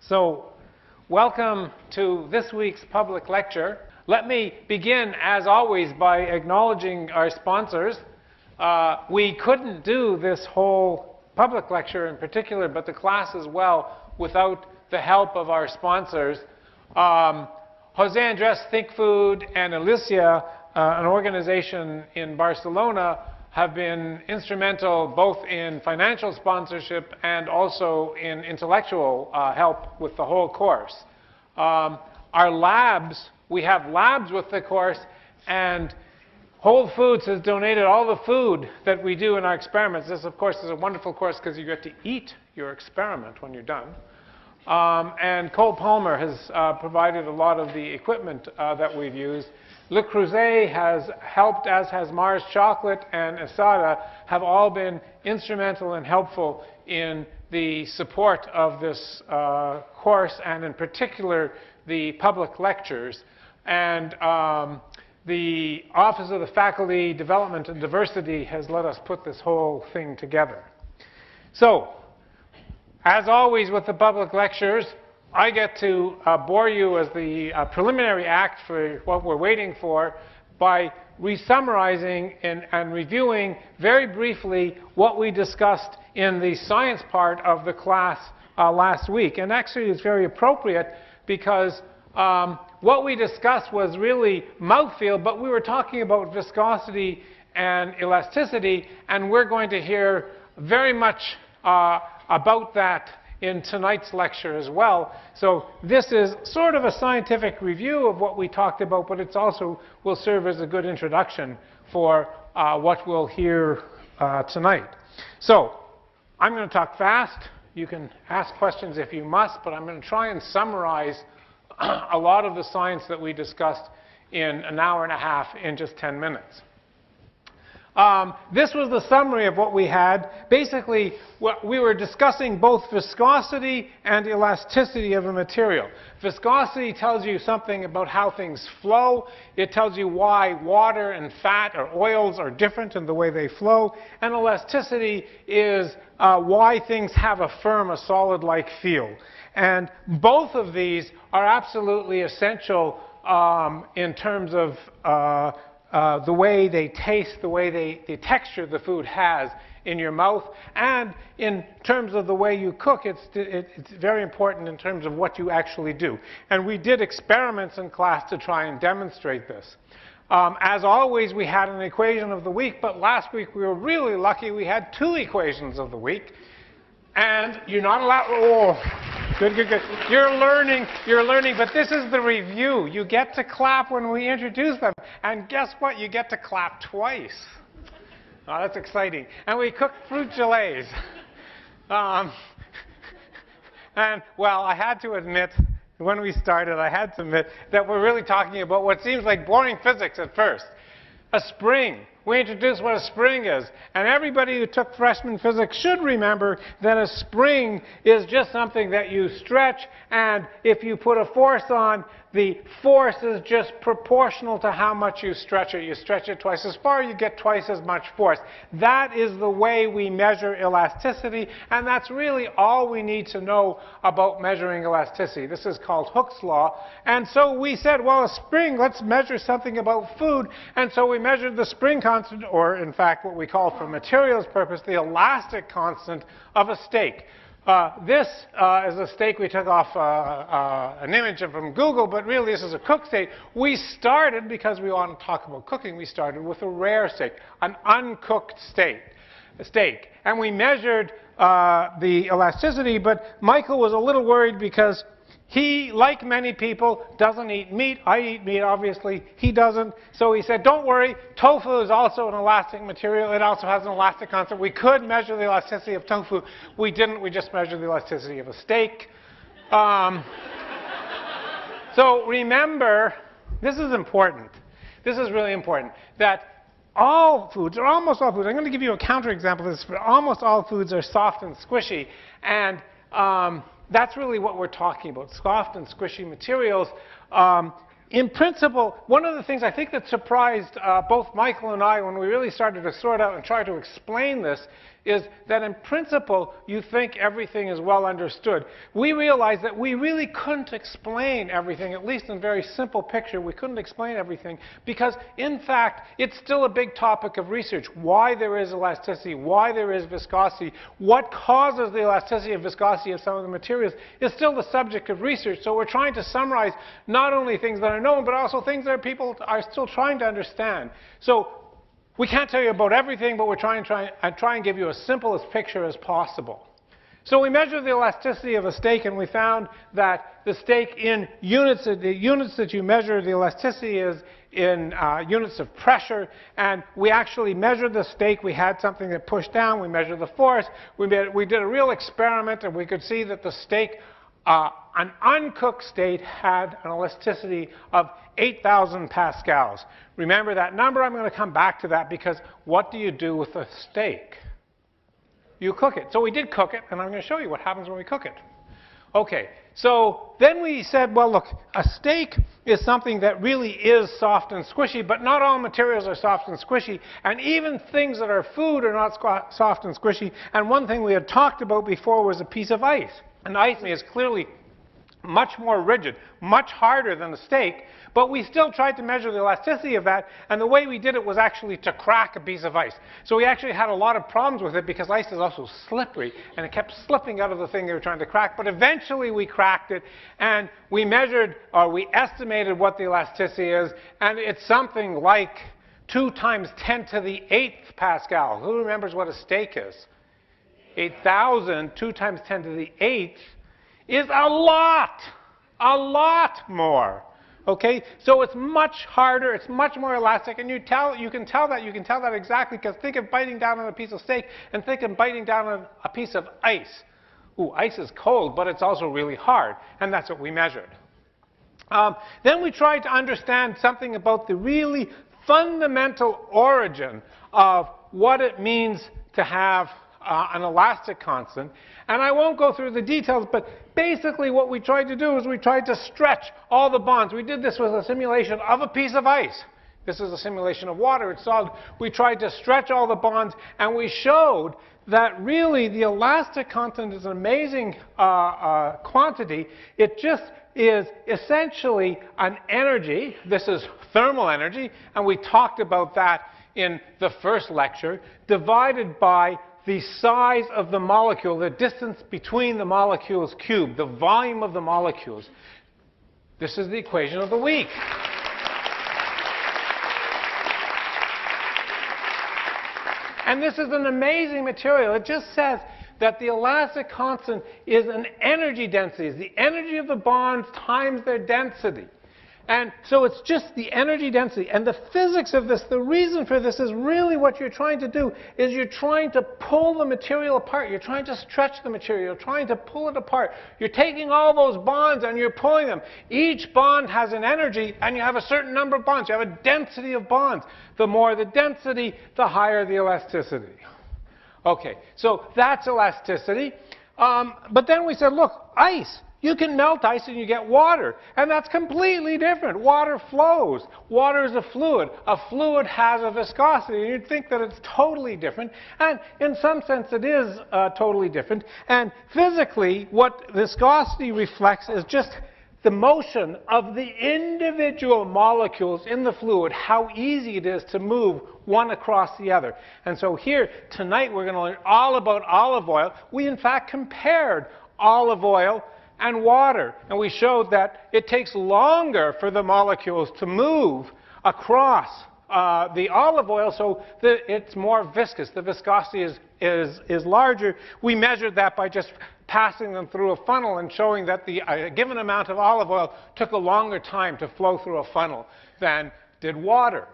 So, welcome to this week's public lecture. Let me begin, as always, by acknowledging our sponsors. We couldn't do this whole public lecture in particular, but the class as well, without the help of our sponsors. Jose Andres Think Food and Alicia, an organization in Barcelona, have been instrumental both in financial sponsorship and also in intellectual help with the whole course. Our labs, we have labs with the course, and Whole Foods has donated all the food that we do in our experiments. This, of course, is a wonderful course because you get to eat your experiment when you're done. And Cole Palmer has provided a lot of the equipment that we've used. Le Creuset has helped, as has Mars Chocolate and Asada, have all been instrumental and helpful in the support of this course, and in particular the public lectures. And the Office of the Faculty Development and Diversity has let us put this whole thing together. So, as always with the public lectures, I get to bore you as the preliminary act for what we're waiting for by re-summarizing and reviewing very briefly what we discussed in the science part of the class last week. And actually it's very appropriate because what we discussed was really mouthfeel, but we were talking about viscosity and elasticity, and we're going to hear very much about that in tonight's lecture as well. So this is sort of a scientific review of what we talked about, but it's also will serve as a good introduction for what we'll hear tonight. So I'm going to talk fast. You can ask questions if you must, but I'm going to try and summarize a lot of the science that we discussed in an hour and a half in just 10 minutes. This was the summary of what we had. Basically, we were discussing both viscosity and elasticity of a material. Viscosity tells you something about how things flow. It tells you why water and fat or oils are different in the way they flow. And elasticity is why things have a firm, a solid-like feel. And both of these are absolutely essential in terms of the way they taste, the way the texture the food has in your mouth, and in terms of the way you cook, it's very important in terms of what you actually do. And we did experiments in class to try and demonstrate this. As always, we had an equation of the week, but last week we were really lucky. We had 2 equations of the week. And you're not allowed, oh, good. You're learning, but this is the review. You get to clap when we introduce them. And guess what? You get to clap twice. Oh, that's exciting. And we cooked fruit gelees. And, well, I had to admit, when we started, that we're really talking about what seems like boring physics at first. A spring. We introduced what a spring is. And everybody who took freshman physics should remember that a spring is just something that you stretch, and if you put a force on, the force is just proportional to how much you stretch it. You stretch it twice as far, you get twice as much force. That is the way we measure elasticity, and that's really all we need to know about measuring elasticity. This is called Hooke's law. And so we said, well, a spring, let's measure something about food. And so we measured the spring constant, or in fact what we call for materials purpose, the elastic constant of a steak. This is a steak we took off an image from Google, but really this is a cooked steak. We started, because we want to talk about cooking, we started with a rare steak, an uncooked steak. And we measured the elasticity, but Michael was a little worried because he, like many people, doesn't eat meat. I eat meat, obviously. He doesn't. So he said, don't worry, tofu is also an elastic material. It also has an elastic constant. We could measure the elasticity of tofu. We didn't. We just measured the elasticity of a steak. So remember, this is important. This is really important, that all foods, or almost all foods, I'm going to give you a counterexample of this, but almost all foods are soft and squishy. And that's really what we're talking about, soft and squishy materials. in principle, one of the things I think that surprised both Michael and I when we really started to sort out and try to explain this is that in principle, you think everything is well understood. We realized that we really couldn't explain everything, at least in a very simple picture. We couldn't explain everything because, in fact, it's still a big topic of research. Why there is elasticity, why there is viscosity, what causes the elasticity and viscosity of some of the materials is still the subject of research. So we're trying to summarize not only things that are known, but also things that people are still trying to understand. So we can't tell you about everything, but we're trying and give you as simple a picture as possible. So we measured the elasticity of a steak, and we found that the steak in units, the units that you measure the elasticity is in units of pressure. And we actually measured the steak. We had something that pushed down. We measured the force. We did a real experiment, and we could see that the steak, an uncooked steak, had an elasticity of 8,000 pascals. Remember that number. I'm going to come back to that because what do you do with a steak? You cook it. So we did cook it, and I'm going to show you what happens when we cook it. Okay, so then we said, well, look, a steak is something that really is soft and squishy, but not all materials are soft and squishy, and even things that are food are not soft and squishy. And one thing we had talked about before was a piece of ice. And ice is clearly much more rigid, much harder than a steak, but we still tried to measure the elasticity of that, and the way we did it was actually to crack a piece of ice. So we actually had a lot of problems with it because ice is also slippery, and it kept slipping out of the thing they were trying to crack, but eventually we cracked it, and we measured, or we estimated what the elasticity is, and it's something like 2 times 10 to the 8th Pascal. Who remembers what a steak is? 8,000, 2 times 10 to the 8th, is a lot more. Okay, so it's much harder, it's much more elastic, and you can tell that exactly because think of biting down on a piece of steak and think of biting down on a piece of ice. Ooh, ice is cold, but it's also really hard, and that's what we measured. Then we tried to understand something about the really fundamental origin of what it means to have an elastic constant. And I won't go through the details, but basically what we tried to do is we tried to stretch all the bonds. We did this with a simulation of a piece of ice. This is a simulation of water. It's solid. We tried to stretch all the bonds, and we showed that really the elastic constant is an amazing quantity. It just is essentially an energy. This is thermal energy, and we talked about that in the first lecture, divided by the size of the molecule, the distance between the molecules cubed, the volume of the molecules. This is the equation of the week. And this is an amazing material. It just says that the elastic constant is an energy density. It's the energy of the bonds times their density. And so it's just the energy density. And the physics of this, the reason for this is really what you're trying to do is you're trying to pull the material apart. You're trying to stretch the material. You're trying to pull it apart. You're taking all those bonds and you're pulling them. Each bond has an energy, and you have a certain number of bonds. You have a density of bonds. The more the density, the higher the elasticity. Okay, so that's elasticity. But then we said, look, ice. You can melt ice and you get water, and that's completely different. Water flows. Water is a fluid. A fluid has a viscosity, and you'd think that it's totally different, and in some sense it is totally different. And physically, what viscosity reflects is just the motion of the individual molecules in the fluid, how easy it is to move one across the other. And so here, tonight, we're going to learn all about olive oil. We, in fact, compared olive oil and water. And we showed that it takes longer for the molecules to move across the olive oil, so that it's more viscous. The viscosity is larger. We measured that by just passing them through a funnel and showing that a given amount of olive oil took a longer time to flow through a funnel than did water.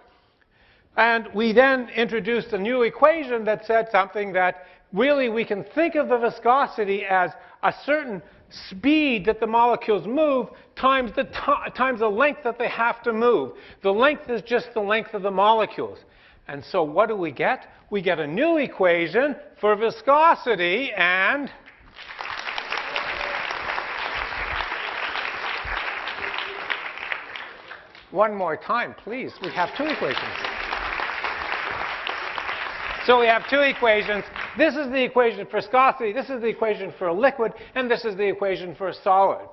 And we then introduced a new equation that said something that really we can think of the viscosity as a certain speed that the molecules move times the length that they have to move. The length is just the length of the molecules. And so what do we get? We get a new equation for viscosity, and one more time, please. We have two equations. So we have two equations. This is the equation for viscosity, this is the equation for a liquid, and this is the equation for a solid.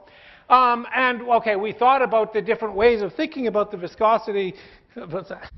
And, okay, we thought about the different ways of thinking about the viscosity. What's that?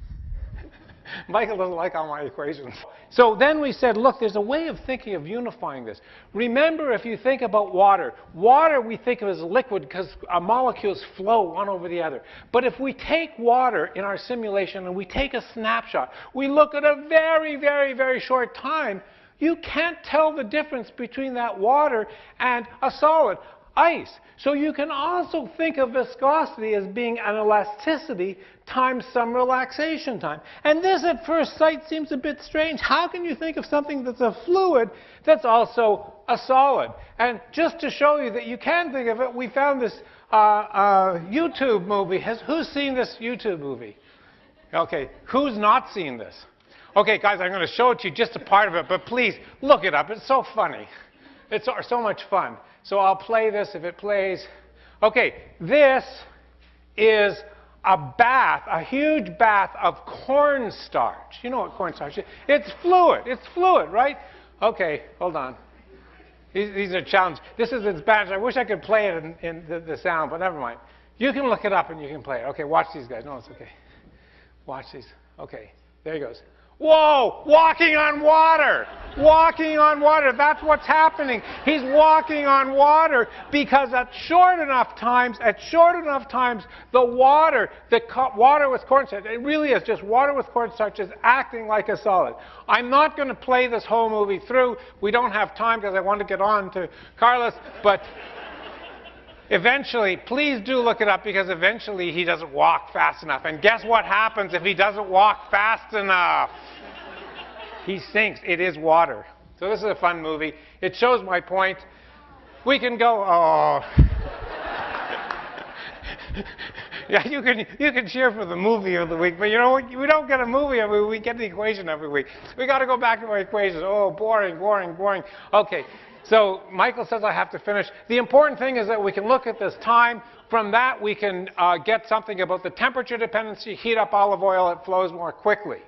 Michael doesn't like all my equations. So then we said, look, there's a way of thinking of unifying this. Remember, if you think about water, water we think of as a liquid because our molecules flow one over the other. But if we take water in our simulation and we take a snapshot, we look at a very, very, very short time, you can't tell the difference between that water and a solid. Ice. So you can also think of viscosity as being an elasticity times some relaxation time. And this at first sight seems a bit strange. How can you think of something that's a fluid that's also a solid? And just to show you that you can think of it, we found this YouTube movie. Who's seen this YouTube movie? Okay, who's not seen this? Okay, guys, I'm going to show it to you, just a part of it, but please look it up. It's so funny. It's so much fun. So I'll play this if it plays. Okay, this is a bath, a huge bath of cornstarch. You know what cornstarch is? It's fluid. It's fluid, right? Okay, hold on. These are challenges. This is in Spanish. I wish I could play it in the sound, but never mind. You can look it up and you can play it. Okay, watch these guys. No, it's okay. Watch these. Okay, there he goes. Whoa! Walking on water! Walking on water. That's what's happening. He's walking on water because at short enough times, the water with cornstarch, it really is just water with cornstarch is acting like a solid. I'm not going to play this whole movie through. We don't have time because I want to get on to Carlos, but eventually, please do look it up because eventually he doesn't walk fast enough. And guess what happens if he doesn't walk fast enough? He sinks. It is water. So this is a fun movie. It shows my point. We can go, oh. Yeah, you can cheer for the movie of the week, but you know, we don't get a movie every week. We get the equation every week. We got to go back to our equations. Oh, boring, boring, boring. Okay. So Michael says I have to finish. The important thing is that we can look at this time. From that, we can get something about the temperature dependency. Heat up olive oil, it flows more quickly.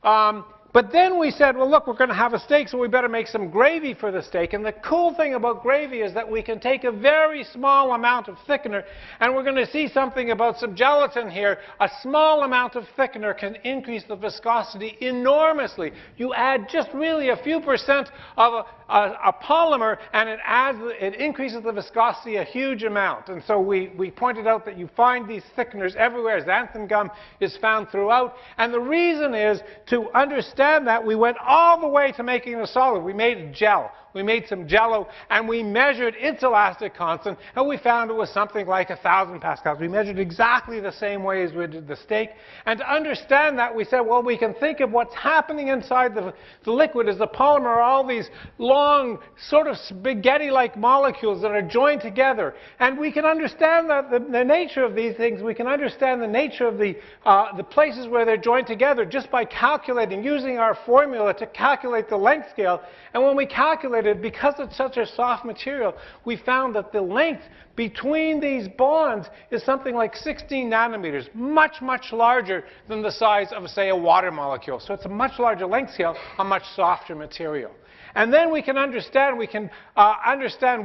But then we said, well, look, we're going to have a steak, so we better make some gravy for the steak. And the cool thing about gravy is that we can take a very small amount of thickener, and we're going to see something about some gelatin here. A small amount of thickener can increase the viscosity enormously. You add just really a few percent of a polymer, and it increases the viscosity a huge amount. And so we pointed out that you find these thickeners everywhere. Xanthan gum is found throughout. And the reason is to understand that we went all the way to making a solid. We made a gel. We made some Jell-O, and we measured its elastic constant, and we found it was something like 1,000 pascals. We measured exactly the same way as we did the steak. And to understand that, we said, well, we can think of what's happening inside the liquid as the polymer are all these long, sort of spaghetti-like molecules that are joined together. And we can understand the nature of these things. We can understand the nature of the places where they're joined together just by calculating, using our formula to calculate the length scale. And when we calculated, because it's such a soft material, we found that the length between these bonds is something like 16 nanometers, much, much larger than the size of, say, a water molecule. So it's a much larger length scale, a much softer material. And then we can understand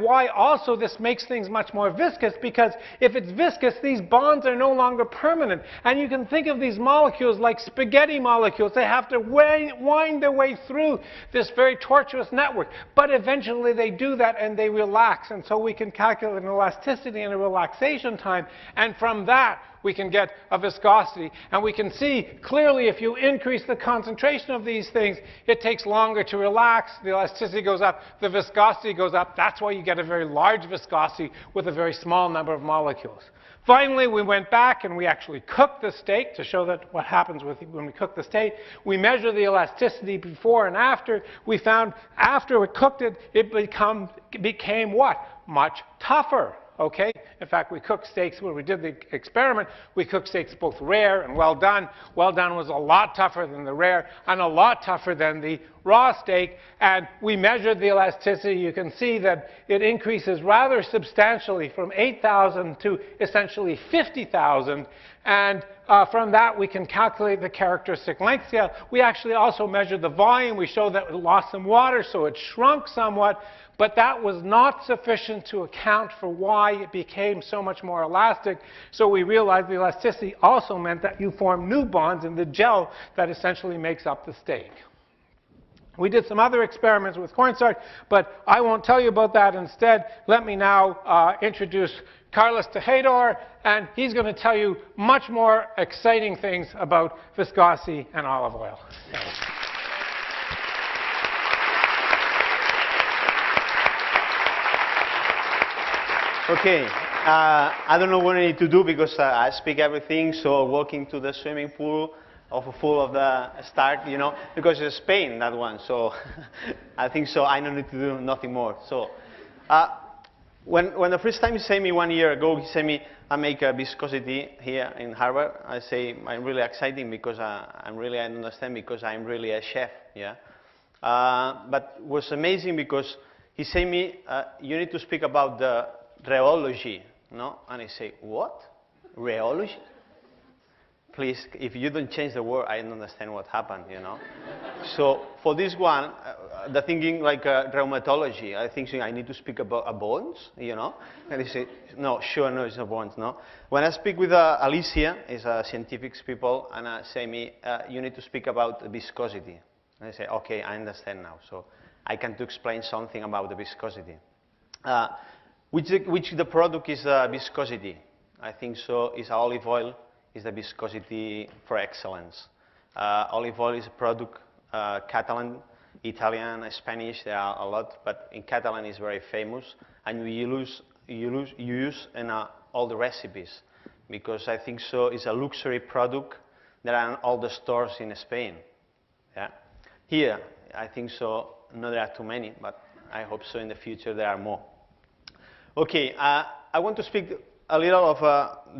why also this makes things much more viscous, because if it's viscous, these bonds are no longer permanent. And you can think of these molecules like spaghetti molecules. They have to wind their way through this very tortuous network. But eventually they do that and they relax. And so we can calculate an elasticity and a relaxation time. And from that, we can get a viscosity. And we can see clearly if you increase the concentration of these things, it takes longer to relax. The elasticity goes up. The viscosity goes up. That's why you get a very large viscosity with a very small number of molecules. Finally, we went back and we actually cooked the steak to show that what happens when we cook the steak. We measured the elasticity before and after. We found after we cooked it, it became what? Much tougher. Okay? In fact, we cooked steaks when we did the experiment. We cooked steaks both rare and well done. Well done was a lot tougher than the rare and a lot tougher than the raw steak, and we measured the elasticity. You can see that it increases rather substantially from 8,000 to essentially 50,000. And from that, we can calculate the characteristic length scale. We actually also measured the volume. We showed that it lost some water, so it shrunk somewhat. But that was not sufficient to account for why it became so much more elastic. So we realized the elasticity also meant that you form new bonds in the gel that essentially makes up the steak. We did some other experiments with cornstarch, but I won't tell you about that. Instead, let me now introduce Carlos Tejedor, and he's going to tell you much more exciting things about viscosity and olive oil. Thanks. Okay, I don't know what I need to do because I speak everything, so walking to the swimming pool full of the start, you know, because it's Spain, that one, so I think so I don't need to do nothing more. So when the first time he said me 1 year ago, he said me, I make a viscosity here in Harvard, I say, I'm really exciting because I understand because I'm really a chef, yeah. But it was amazing because he said me, you need to speak about the rheology, no? And I say, what? Rheology? Please, if you don't change the word, I don't understand what happened, you know? So for this one, the thinking like rheumatology, I think I need to speak about bones, you know? And they say, no, sure, no, it's not bones, no? When I speak with Alicia, is a scientific people, and say me, you need to speak about viscosity. And I say, okay, I understand now. So I can to explain something about the viscosity. Which the product is viscosity? I think so is olive oil is the viscosity for excellence. Olive oil is a product, Catalan, Italian, Spanish, there are a lot, but in Catalan is very famous, and you use in all the recipes, because I think so is a luxury product that are in all the stores in Spain. Yeah. Here, I think so, no there are too many, but I hope so in the future there are more. Okay, I want to speak a little of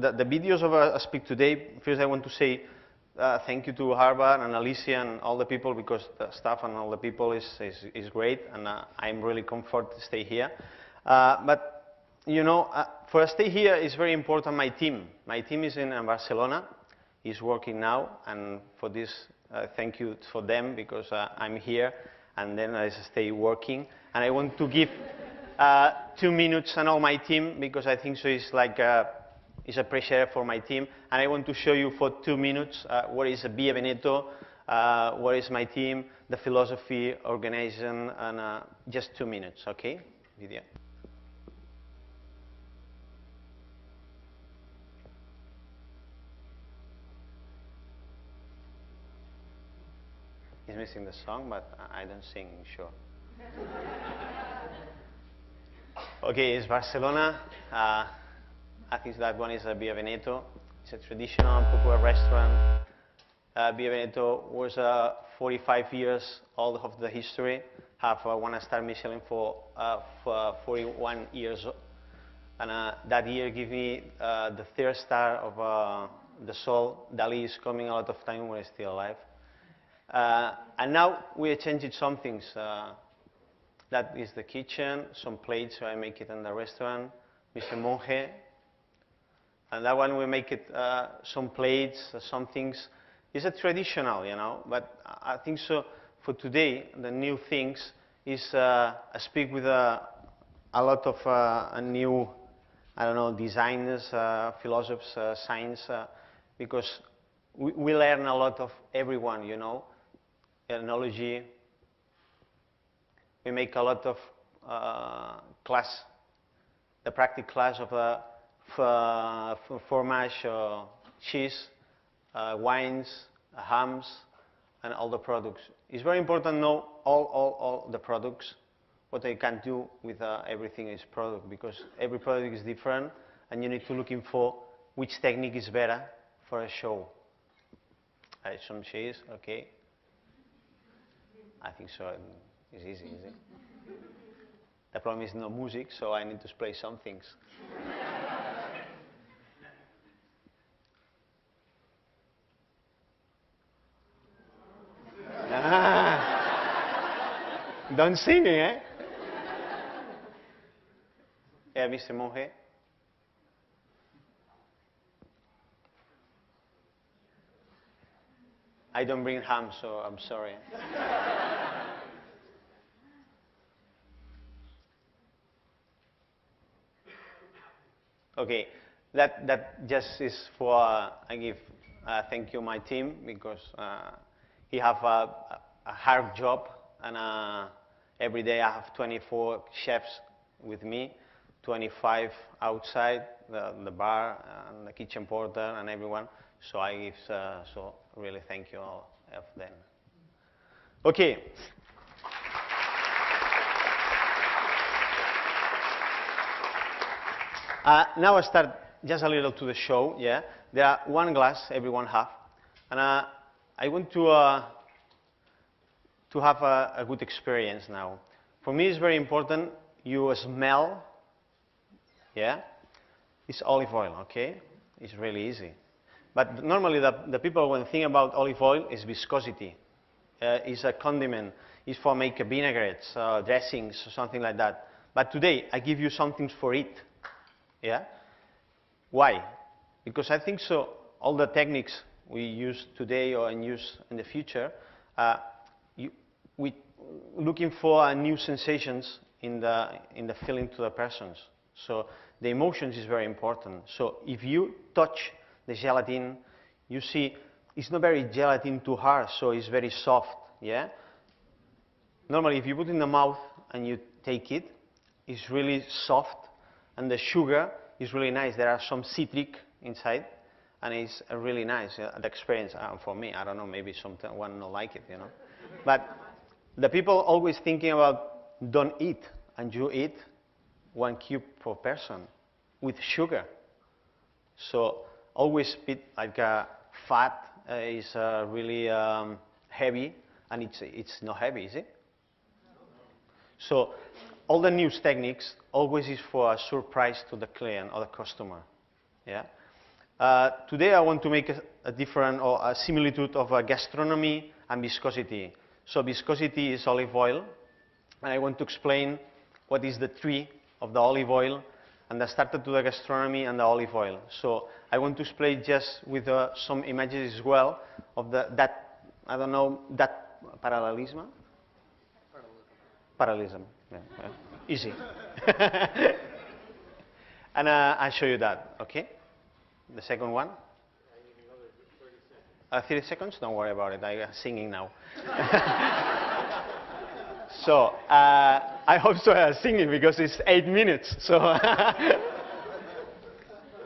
the videos of I speak today. First, I want to say thank you to Harvard and Alicia and all the people, because the staff and all the people is great, and I'm really comforted to stay here. But, you know, for a stay here is very important my team. My team is in Barcelona, is working now, and for this, thank you for them, because I'm here, and then I stay working. And I want to give 2 minutes and all my team, because I think so it's like it's a pressure for my team, and I want to show you for 2 minutes what is Via Veneto, what is my team, the philosophy, organization, and just 2 minutes, okay? Video. He's missing the song, but I don't sing, sure. Okay, it's Barcelona. I think that one is a Via Veneto. It's a traditional and popular restaurant. Via Veneto was 45 years old of the history. Have a one-star Michelin for 41 years. And that year gave me the 3rd star of the Sol. Dali is coming a lot of time when he's still alive. And now we are changing some things. That is the kitchen, some plates, so I make it in the restaurant. Mr. Monge. And that one we make it some plates, some things. It's a traditional, you know, but I think so for today, the new things is I speak with a lot of new, I don't know, designers, philosophers, science, because we learn a lot of everyone, you know, ethnology. We make a lot of class, the practical class of fromage, cheese, wines, hams, and all the products. It's very important to know all the products, what I can do with everything is product, because every product is different, and you need to looking for which technique is better for a show. Some cheese, okay. I think so. It's easy, is it? The problem is no music, so I need to play some things. Don't sing, eh? Yeah, Mr. Monge. I don't bring ham, so I'm sorry. Okay, that just is for, I give thank you my team because he have a hard job and every day I have 24 chefs with me, 25 outside the bar and the kitchen porter and everyone. So I give so really thank you all of them. Okay. Now I start just a little to the show, yeah. There are one glass everyone have, and I want to have a good experience now. For me it's very important you smell, yeah. It's olive oil, okay? It's really easy. But normally the people when think about olive oil is viscosity. It's a condiment, it's for make vinaigrettes, dressings, or something like that. But today I give you something for it. Yeah? Why? Because I think so all the techniques we use today or and use in the future, we looking for new sensations in the feeling to the persons. So the emotions is very important. So if you touch the gelatin, you see it's not very gelatin too hard, so it's very soft. Yeah? Normally if you put it in the mouth and you take it, it's really soft. And the sugar is really nice. There are some citric inside, and it's really nice. The experience for me, I don't know, maybe someone not like it, you know. But the people always thinking about don't eat, and you eat 1 cube per person with sugar. So always eat like fat is really heavy, and it's not heavy, is it? So all the new techniques always is for a surprise to the client or the customer. Yeah. Today I want to make a different or a similitude of gastronomy and viscosity. So viscosity is olive oil, and I want to explain what is the tree of the olive oil, and I started to the gastronomy and the olive oil. So I want to explain just with some images as well of that I don't know that parallelism. Parallelism. Yeah, yeah. Easy. And I'll show you that, okay? The second one. 30 seconds? Don't worry about it. I'm singing now. So I hope so I'm singing because it's 8 minutes. So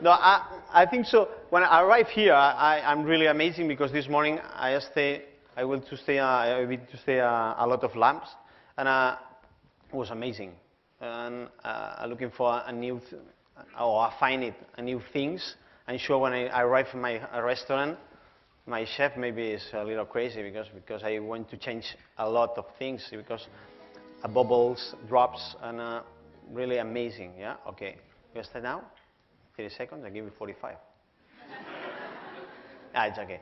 no, I think so. When I arrive here, I'm really amazing because this morning I will to stay a lot of lamps, and it was amazing. And I'm looking for a new, or I find it a new things. I'm sure when I arrive in my restaurant, my chef maybe is a little crazy because I want to change a lot of things because bubbles, drops, and really amazing. Yeah. Okay. You start now. 30 seconds. I give you 45. It's okay.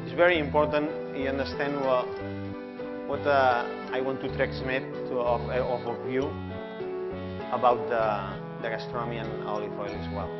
It's very important you understand what I want to transmit of a view about the gastronomy and olive oil as well.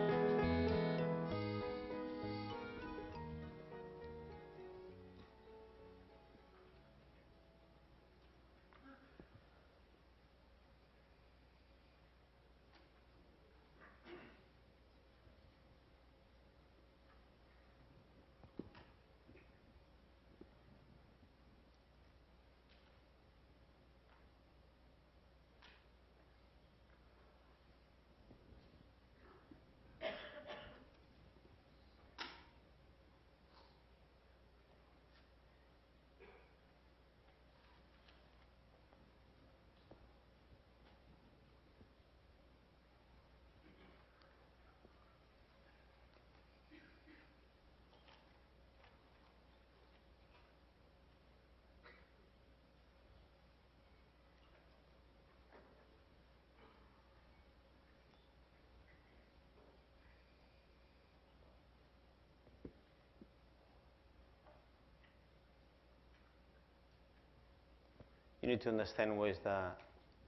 you need to understand what is the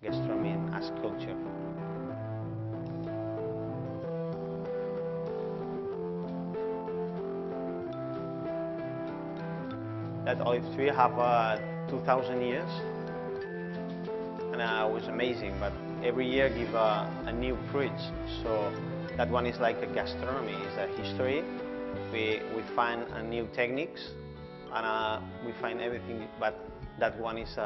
gastronomy as culture. That olive tree have 2,000 years, and it was amazing. But every year give a new fruit. So that one is like a gastronomy, it's a history. We find new techniques, and we find everything. But that one is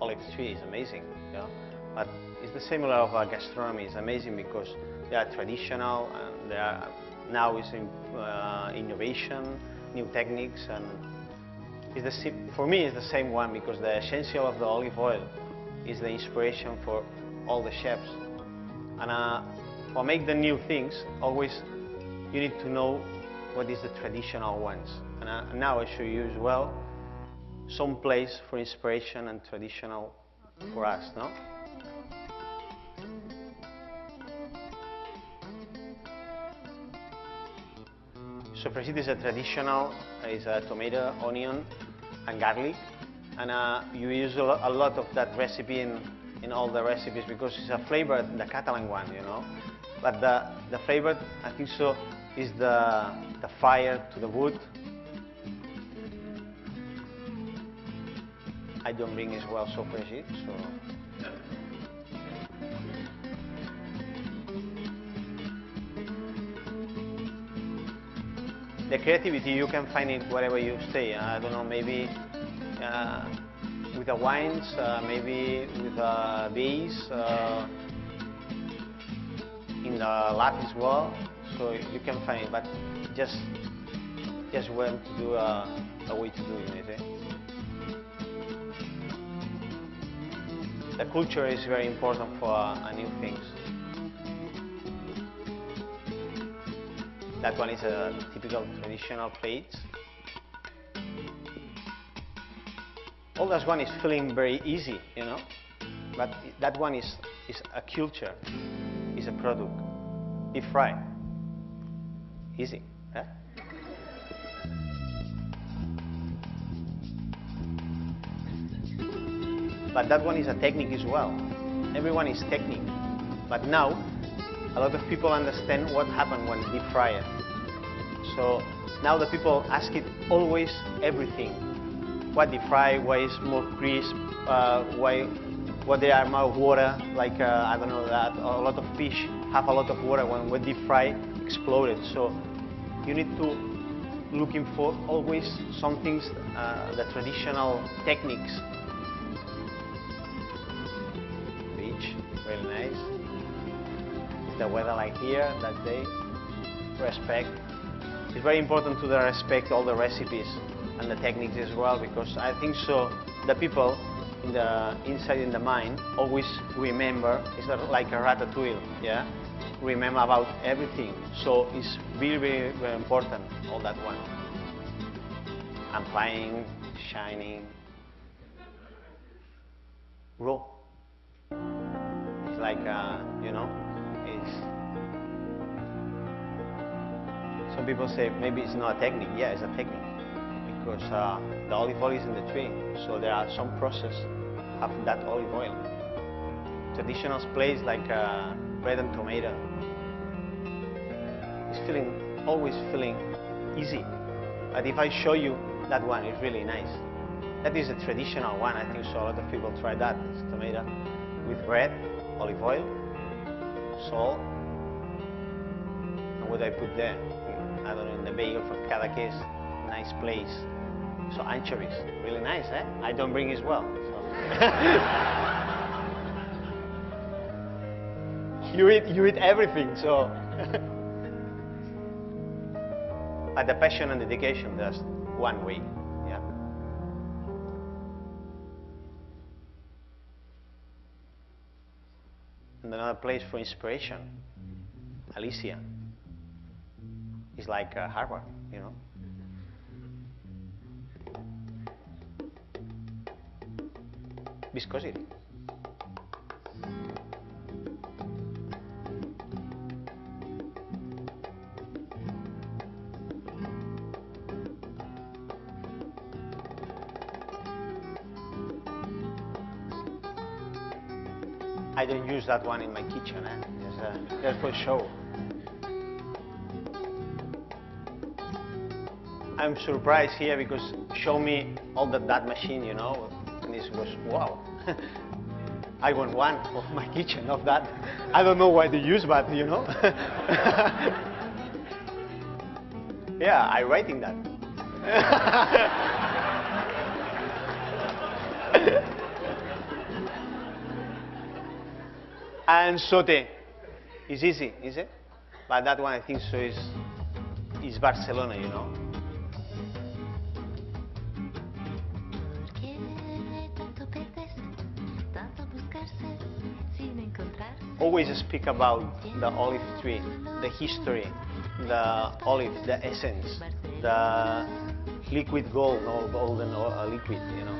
olive tree is amazing, you know. But it's the similar of gastronomy. It's amazing because they are traditional, and they are now is in innovation, new techniques, and for me it's the same one, because the essential of the olive oil is the inspiration for all the chefs. And for make the new things, always you need to know what is the traditional ones. And now I show you as well some place for inspiration and traditional for us, no? Sofregit is a traditional, is a tomato, onion, and garlic, and you use a lot of that recipe in all the recipes because it's a flavor, the Catalan one, you know. But the flavor, I think so, is the fire to the wood. I don't bring as well sofregit, so. The creativity, you can find it wherever you stay. I don't know, maybe with the wines, maybe with the bees, in the lab as well. So you can find it, but just when to do a way to do it, you see. The culture is very important for new things. That one is a typical traditional plate. All that one is feeling very easy, you know, but that one is a culture, is a product. Deep fry, easy. Eh? But that one is a technique as well. Everyone is technique, but now a lot of people understand what happened when deep fry it. So now the people ask it always everything. What deep fry, why is more crisp, what there are more water, like I don't know, that a lot of fish have a lot of water when deep fry exploded. So you need to looking for always some things, the traditional techniques. Beach, really nice. The weather like here, that day, respect. It's very important to respect all the recipes and the techniques as well, because I think so the people inside in the mind always remember, it's like a ratatouille, yeah? Remember about everything. So it's very, very, very important, all that one. Applying, shining, raw. It's like, you know, some people say maybe it's not a technique. Yeah, it's a technique, because the olive oil is in the tree, so there are some process of that olive oil. Traditional place like bread and tomato. It's always feeling easy. But if I show you that one, it's really nice. That is a traditional one. I think so. A lot of people try that. It's tomato with bread, olive oil, salt, and what I put there. I don't know, in the bagel for cada case, nice place. So anchovies, really nice, eh? I don't bring as well. So. you eat everything, so. But the passion and dedication, just one way, yeah. And another place for inspiration, Alicia. It's like Harvard, you know. Viscosity. I don't use that one in my kitchen. Just for show. I'm surprised here because show me all that machine, you know, and this was wow. I want one of my kitchen of that. I don't know why they use, but you know. Yeah, I'm writing that. And saute is easy, is it? But that one I think so is Barcelona, you know. Always speak about the olive tree, the history, the olive, the essence, the liquid gold or golden liquid, you know.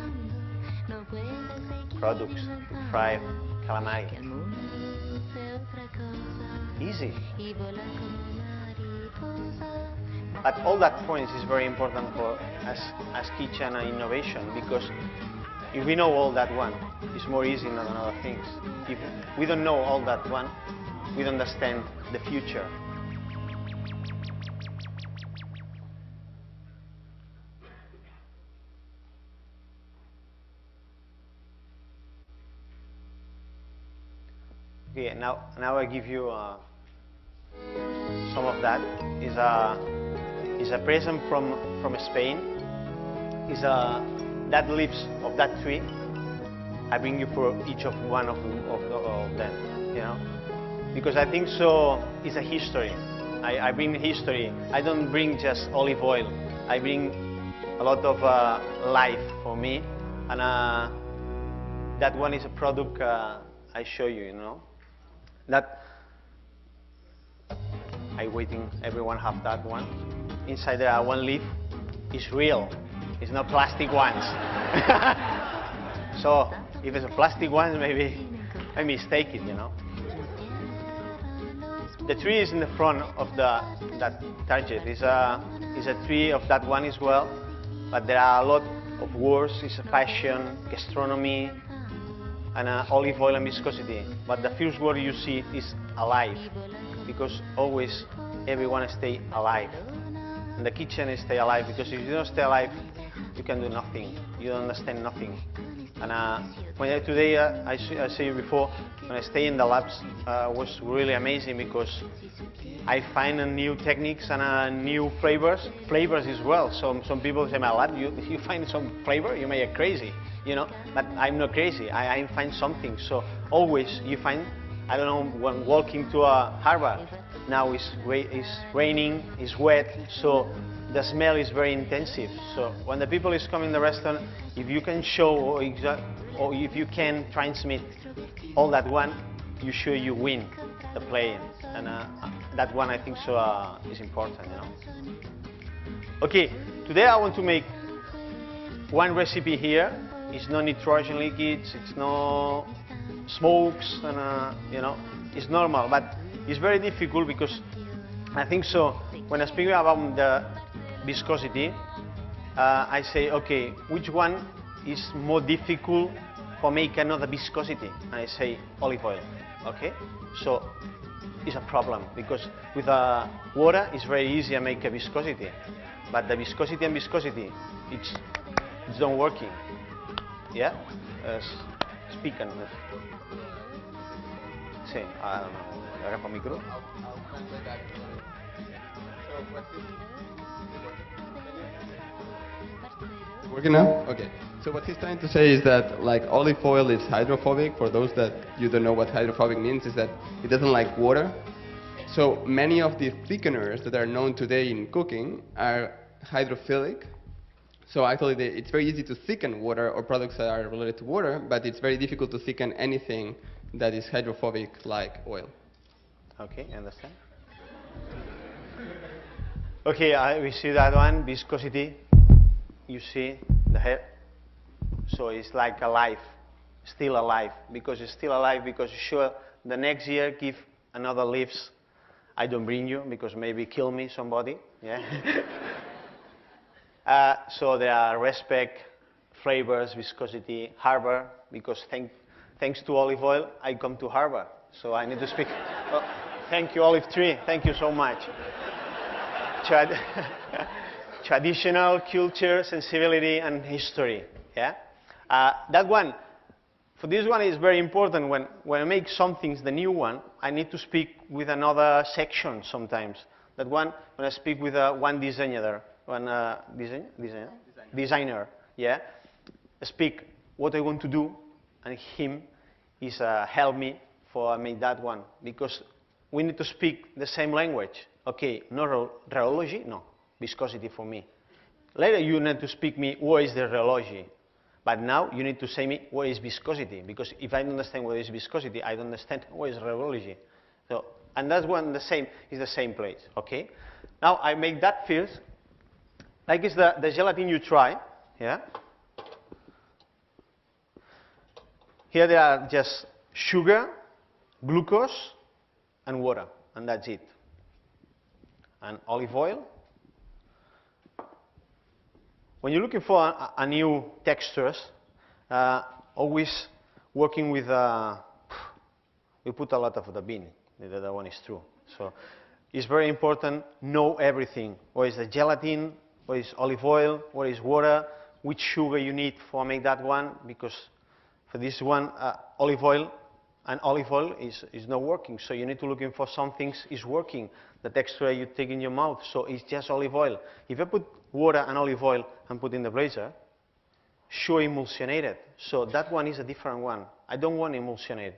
Products, fried calamari. Easy. But all that points is very important for us as kitchen and innovation, because if we know all that one, it's more easy than other things. If we don't know all that one, we don't understand the future. Okay, now I give you some of that. Is a present from Spain. Is that leaves of that tree. I bring you for each of one of them, you know, because I think so. It's a history. I bring history. I don't bring just olive oil. I bring a lot of life for me, and that one is a product I show you, you know. That I waiting everyone have that one. Inside there are one leaf. It's real. It's not plastic ones. So if it's a plastic one, maybe I mistake it, you know. The tree is in the front of that target. It's a tree of that one as well, but there are a lot of words. It's a fashion, gastronomy, and olive oil and viscosity. But the first word you see is alive, because always everyone stay alive. And the kitchen is stay alive, because if you don't stay alive, you can do nothing. You don't understand nothing. And today, I said you before, when I stay in the labs, was really amazing, because I find new techniques and new flavors as well. So some people say, my lab, if you find some flavor, you may get crazy, you know. But I'm not crazy. I find something. So always you find, I don't know, when walking to a harbor, now it's raining, it's wet, so the smell is very intensive. So when the people is coming to the restaurant, if you can show or if you can transmit all that one, you sure you win the playing. And that one I think so is important, you know. Okay, today I want to make one recipe here. It's no nitrogen liquids, it's no smokes, and you know, it's normal, but it's very difficult, because I think so when I speak about the viscosity, I say, okay, which one is more difficult for make another viscosity? And I say olive oil. Okay, so it's a problem, because with water it's very easy to make a viscosity, but the viscosity and viscosity it's not working. Yeah, speak and sí, I don't know. Agarra el micro. Working now? Okay. So what he's trying to say is that, like, olive oil is hydrophobic. For those that you don't know what hydrophobic means, is that it doesn't like water. So many of the thickeners that are known today in cooking are hydrophilic. So actually, it's very easy to thicken water or products that are related to water, but it's very difficult to thicken anything that is hydrophobic like oil. Okay, understand? Okay, we see that one, viscosity. You see the hair. So it's like alive, still alive. Because it's still alive, because sure, the next year give another leaves. I don't bring you, because maybe kill me somebody. Yeah. So there are respect, flavors, viscosity, harbor, because thanks to olive oil, I come to Harvard. So I need to speak. Oh, thank you, olive tree. Thank you so much. Traditional culture, sensibility, and history. Yeah, that one. For this one is very important. When I make something, the new one, I need to speak with another section sometimes. That one, when I speak with one designer, designer, yeah, speak what I want to do, and him is help me for make that one, because we need to speak the same language. Okay, no rheology, no, viscosity for me. Later you need to speak me what is the rheology. But now you need to say me what is viscosity, because if I don't understand what is viscosity, I don't understand what is rheology. So, and that one the same place, okay? Now I make that first, like it's the gelatin you try, yeah? Here there are just sugar, glucose, and water, and that's it. And olive oil. When you're looking for a new textures, always working with, we put a lot of the bean, that one is true. So it's very important, know everything. What is the gelatin, what is olive oil, what is water, which sugar you need for make that one, because for this one, olive oil is not working. So you need to looking for some things is working. The texture you take in your mouth, so it's just olive oil. If I put water and olive oil and put in the blazer, sure emulsionated. So that one is a different one. I don't want emulsionate.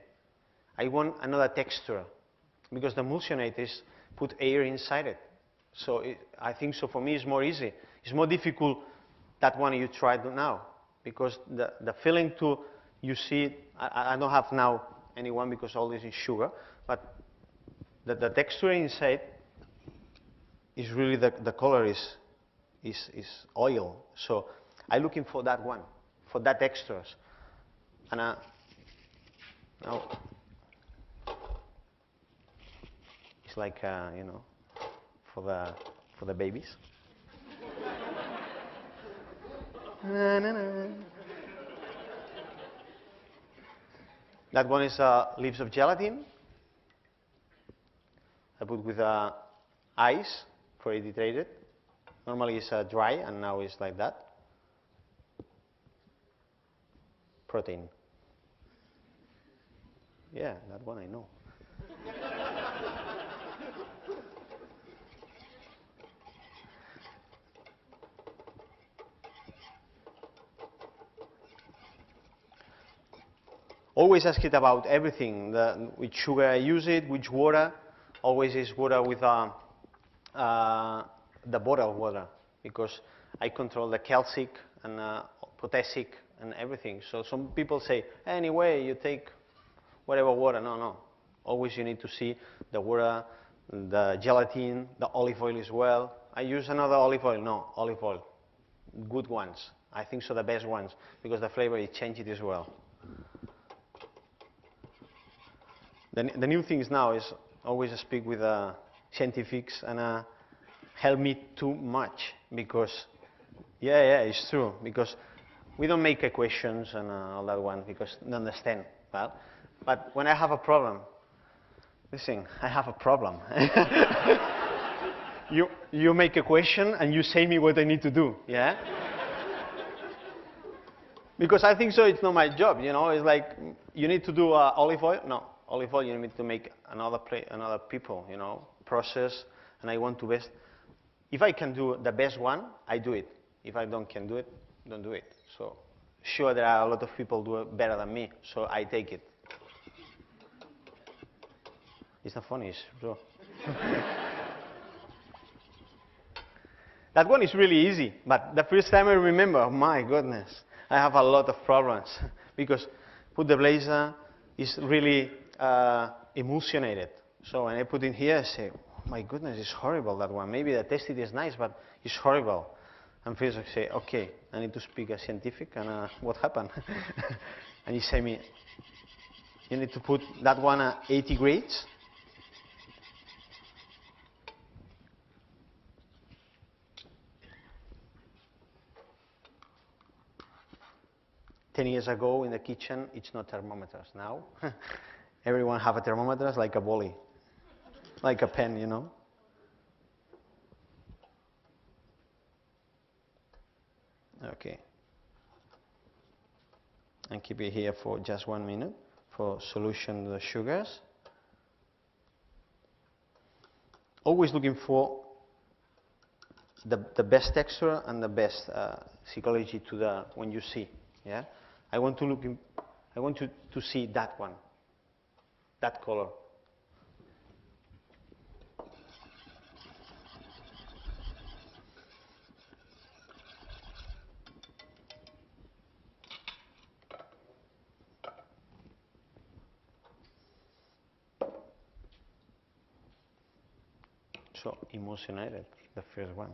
I want another texture, because the emulsionate is put air inside it. So I think so for me it's more easy. It's more difficult that one you tried now, because the feeling to, you see, I don't have now anyone because all this is sugar, but the texture inside is really the color is oil. So I'm looking for that one, for that textures. And now it's like you know, for the babies. That one is leaves of gelatin. I put with ice for dehydrated. Normally it's dry, and now it's like that. Protein. Yeah, that one I know. Always ask it about everything, which sugar I use it, which water. Always is water with the bottled water, because I control the calcic and potassic and everything. So some people say, anyway, you take whatever water. No, no. Always you need to see the water, the gelatin, the olive oil as well. I use another olive oil. No, olive oil. Good ones. I think so, the best ones, because the flavor is changed as well. The new things now is always speak with scientifics and help me too much, because, yeah, it's true, because we don't make equations and all that one, because don't understand. Well, but when I have a problem, listen, I have a problem. You make a question and you say me what I need to do, yeah? Because I think so, it's not my job, you know. It's like, you need to do olive oil? No, olive oil you need to make another people, you know, process, and I want to best. If I can do the best one, I do it. If I can do it, don't do it. So, sure, there are a lot of people do it better than me, so I take it. It's not funny, it's true. That one is really easy, but the first time I remember, oh my goodness, I have a lot of problems, because put the blazer is really emulsionated. So when I put in here, I say, oh my goodness, it's horrible, that one. Maybe the taste is nice, but it's horrible. And first I say, okay, I need to speak as scientific, and what happened? And you say me, you need to put that one at 80 grades. 10 years ago in the kitchen, it's not thermometers. Now, everyone have a thermometer like a volley, like a pen, you know. Okay. And keep it here for just 1 minute for solution the sugars. Always looking for the best texture and the best psychology to the when you see. Yeah, I want to see that one, that color. So emulsionated, the first one.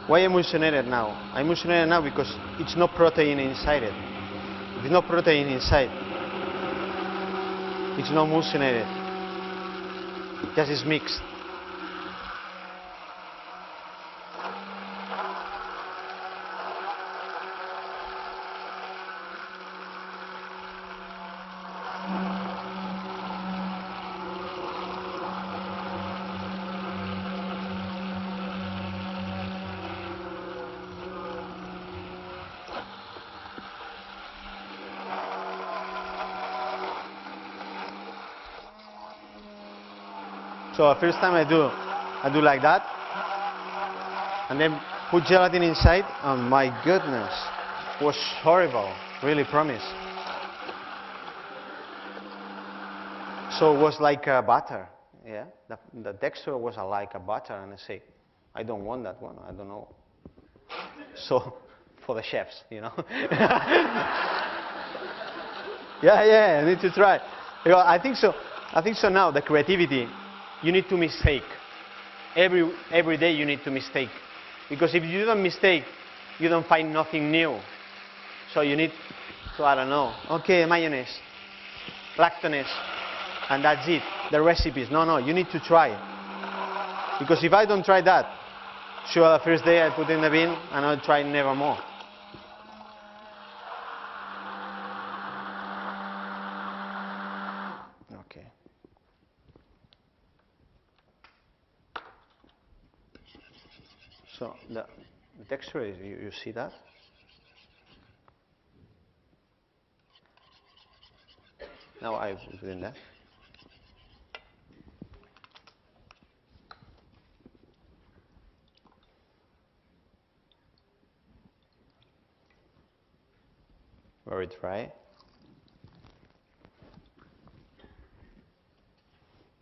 Why emulsionated now? I emulsionated now because it's no protein inside it. If it's no protein inside, it's not emulsionated. Just is mixed. So the first time I do like that, and then put gelatin inside, and my goodness, was horrible, really promise. So it was like a butter, yeah? The texture was like a butter, and I say, I don't want that one, I don't know. So, for the chefs, you know? Yeah, I need to try. You know, I think so now, the creativity, you need to mistake. Every day you need to mistake. Because if you don't mistake, you don't find nothing new. So you need to, I don't know, okay, mayonnaise, lactonase, and that's it, the recipes. No, you need to try. Because if I don't try that, sure, the first day I put in the bin, and I'll try never more. Okay. So the texture is, you see that? Now I put in that. Very dry.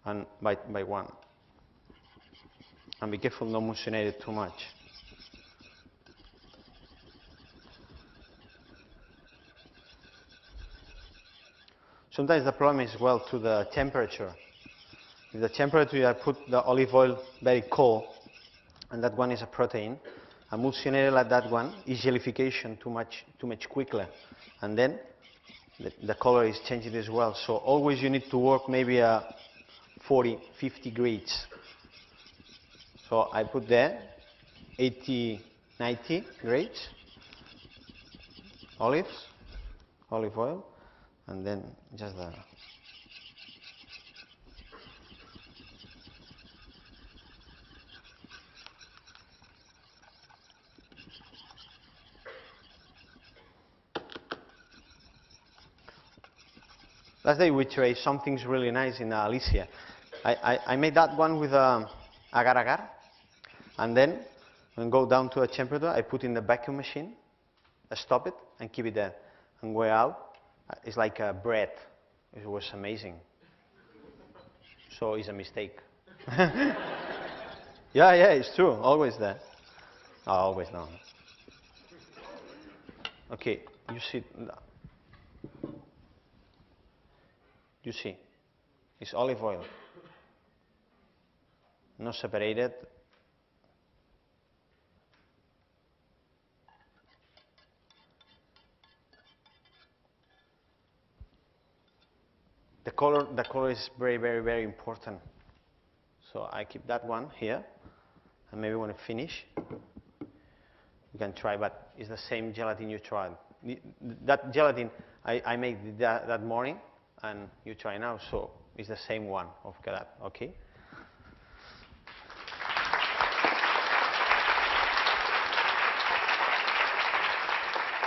And by one. And be careful not emulsionate it too much. Sometimes the problem is, well, to the temperature. If the temperature, I put the olive oil very cold, and that one is a protein, emulsionated like that one is jellification too much quickly. And then the color is changing as well. So always you need to work maybe 40, 50 grades. So I put there 80, 90 grades, olive oil, and then just the last day we tried something really nice in Alicia. I made that one with agar-agar, and then when go down to a temperature, I put in the vacuum machine, I stop it, and keep it there. And go out, it's like bread. It was amazing. So it's a mistake. Yeah, yeah, it's true. Always there. Oh, always no. Okay, you see. You see, it's olive oil. Not separated. The color is very, very, very important. So I keep that one here, and maybe when I finish, you can try, but it's the same gelatin you tried. That gelatin I made that morning, and you try now, so it's the same one of that, okay?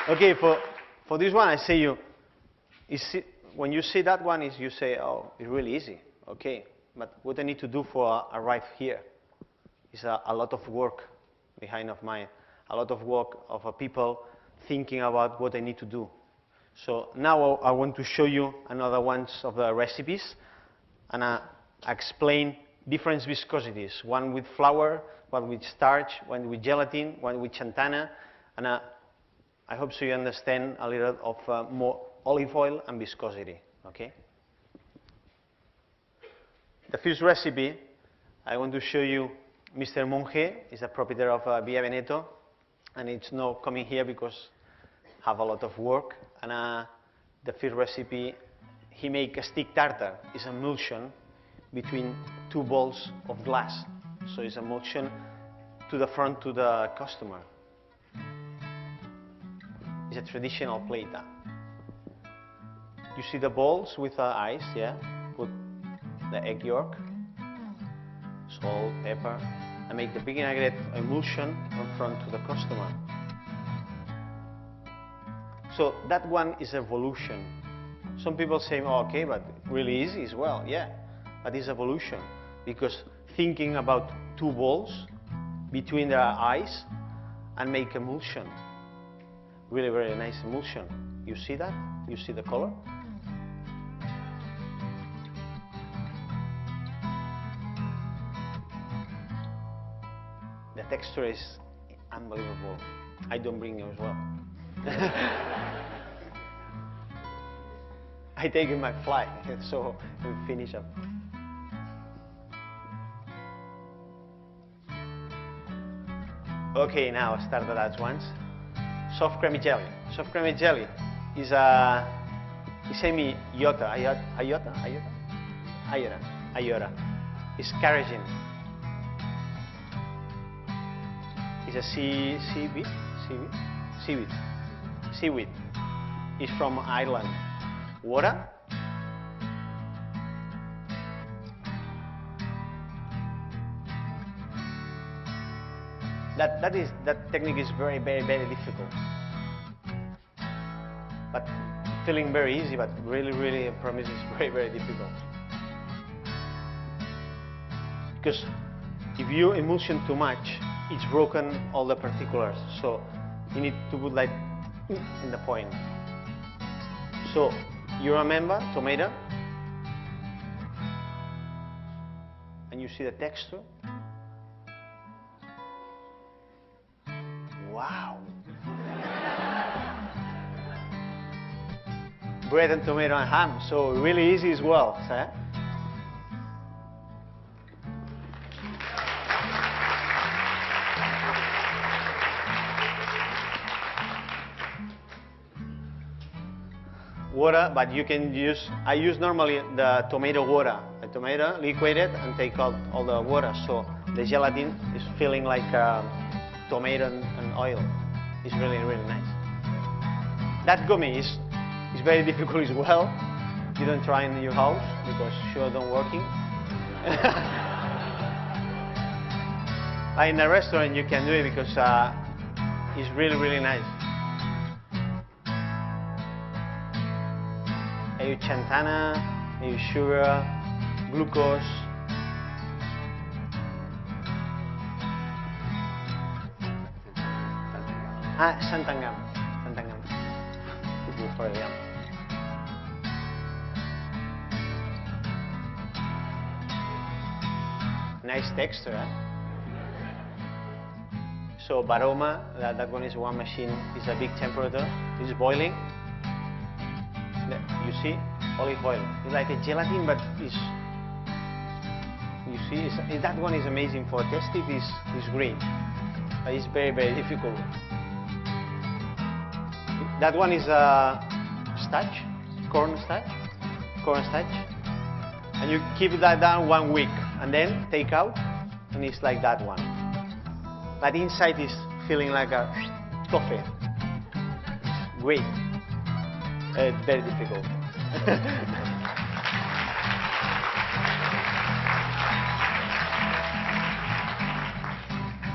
Okay, for this one, I say you see, when you see that one, you say, oh, it's really easy, okay? But what I need to do for arrive here is a lot of work behind of mine, a lot of work of people thinking about what I need to do. So now I want to show you another ones of the recipes, and I explain different viscosities, one with flour, one with starch, one with gelatin, one with chantana, and I hope so you understand a little of more olive oil and viscosity, okay? The first recipe, I want to show you Mr. Monge, is a proprietor of Via Veneto, and it's not coming here because have a lot of work. And the first recipe, he make a stick tartar. It's an emulsion between two balls of glass. So it's emulsion to the front to the customer. It's a traditional plate. You see the balls with ice, yeah? Put the egg yolk, salt, pepper, and make the vinaigrette emulsion in front to the customer. So that one is evolution. Some people say, oh, okay, but really easy as well. Yeah, but it's evolution, because thinking about two balls between their eyes and make emulsion. Really, very nice emulsion. You see that? You see the color? The texture is unbelievable. I don't bring it as well. I take in my fly, so we finish up. Okay, now start the last ones. Soft creamy jelly. Soft creamy jelly is a iota. It's carrageen. It's a seaweed. It's from Ireland. Water. That technique is very, very, very difficult. But feeling very easy, but really, really, I promise it's very, very difficult. Because if you emulsion too much, it's broken all the particulars. So you need to put like in the point. So you remember tomato, and you see the texture. Wow. Bread and tomato and ham, so really easy as well. Eh? Water, but you can use, I use normally the tomato water. The tomato, liquid it and take out all the water, so the gelatin is feeling like tomato and oil. It's really, really nice. That gummy is very difficult as well. You don't try in your house because sure don't working. But in a restaurant you can do it because it's really, really nice. I use chantana, I use sugar, glucose. Santangam. Good for you. nice texture. So Baroma, that one is one machine, is a big temperature, it's boiling. You see, olive oil. It's like a gelatin, but it's, you see, that one is amazing for test it, is great. But it's very, very difficult. That one is starch, corn starch. And you keep that down 1 week, and then take out, and it's like that one. But inside is feeling like a toffee. Great. Very difficult.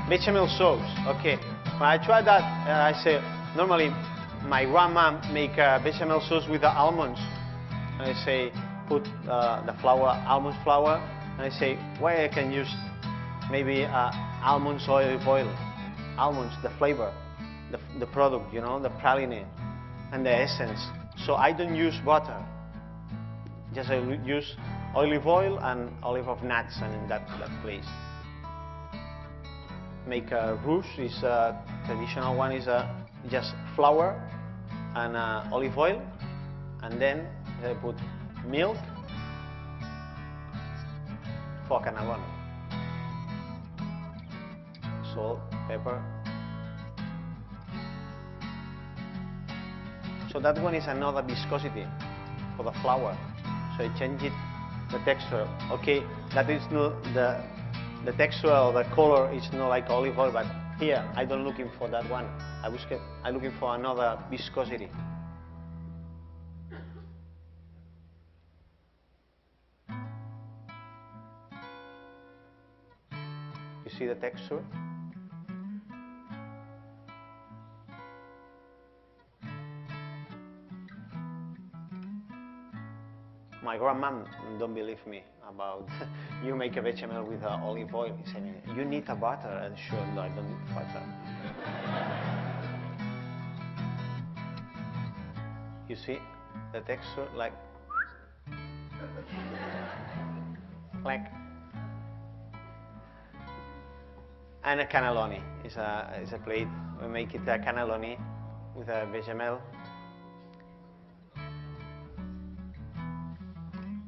Bechamel sauce. Okay. When I tried that, I say normally my grandma make bechamel sauce with the almonds. And I say put the flour, almond flour, and I say why I can use maybe almonds olive oil, almonds, the flavor, the product, you know, the praline and the essence. So I don't use butter. Just I use olive oil and olive of nuts, and in that place. Make a rouge is a traditional one, is just flour and olive oil, and then I put milk for cannelloni, salt, pepper. So that one is another viscosity for the flour. So I change it, the texture. Okay, that is not the texture or the color is not like olive oil, but here I don't looking for that one. I'm looking for another viscosity. You see the texture? My grandma don't believe me about you make a bechamel with olive oil. He said, you need a butter. And sure, no, I don't need butter. You see the texture, like and a cannelloni is a plate. We make it a cannelloni with a bechamel.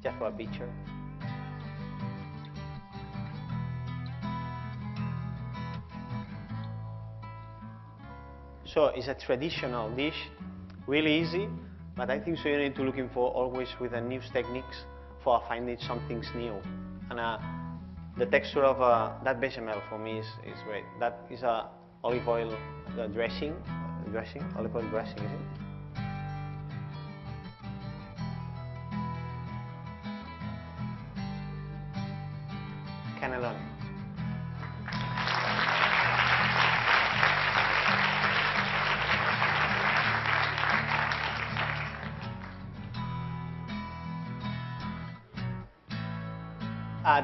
Just for a picture. So it's a traditional dish, really easy, but I think so you need to looking for always with a new techniques for finding something new. And the texture of that bechamel for me is great. That is olive oil dressing, olive oil dressing, is it? Cannelloni.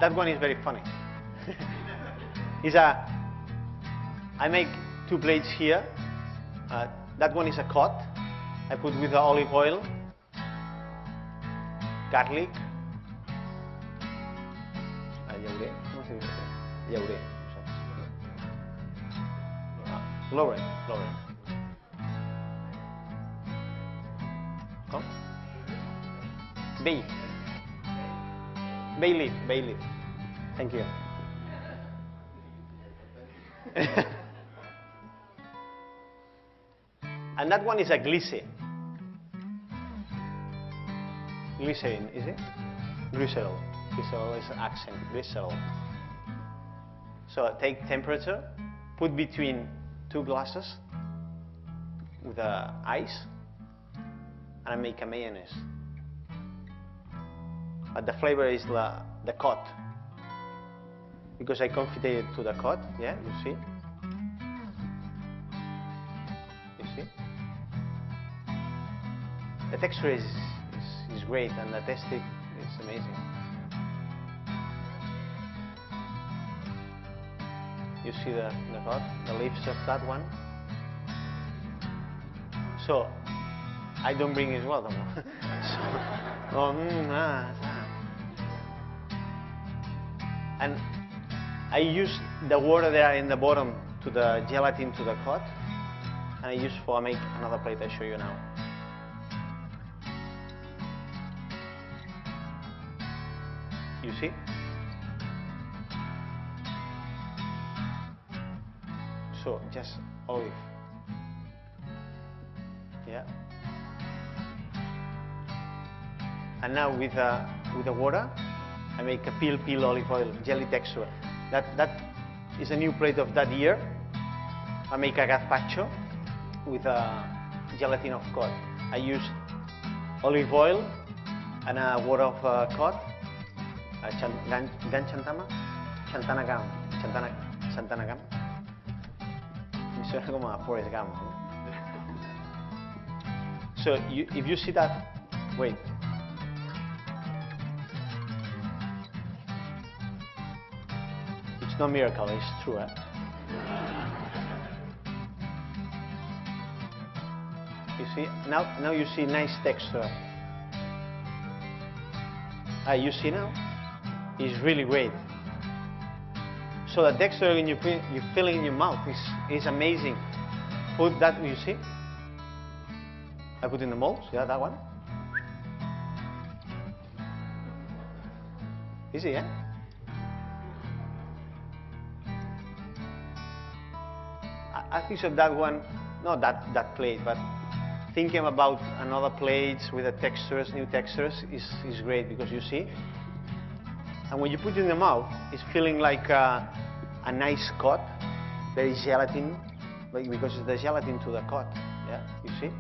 That one is very funny. I make 2 plates here. That one is a cod. I put with the olive oil, garlic. Llauré. Laurel. Come. Bay leaf. Thank you. And that one is a glycerin. Glycerin, is it? Glycerol. Glycerol is an accent. Glycerol. So take temperature, put between 2 glasses with ice, and I make a mayonnaise. But the flavor is the cod, because I confitate it to the cod. Yeah, you see. You see. The texture is great, and the taste is amazing. You see the cod, the leaves of that one. So I don't bring as well. And I use the water there in the bottom to the gelatin to the cod, and I use for make another plate I show you now. You see? So just olive. Yeah. And now with the water, I make a peel olive oil, jelly texture. That is a new plate of that year. I make a gazpacho with a gelatin of cod. I use olive oil and a water of cod, Chantana gum. Me suena como a Forrest Gump. So if you see that, wait. It's no miracle, it's true. You see, now you see nice texture. You see now? It's really great. So the texture when you feel it in your mouth is amazing. Put that, you see? I put in the mold, yeah, that one. Easy, yeah? I think so that one, not that plate, but thinking about another plates with the textures, new textures is great because you see. And when you put it in the mouth, it's feeling like a nice cod, very gelatin, because it's the gelatin to the cod. Yeah, you see?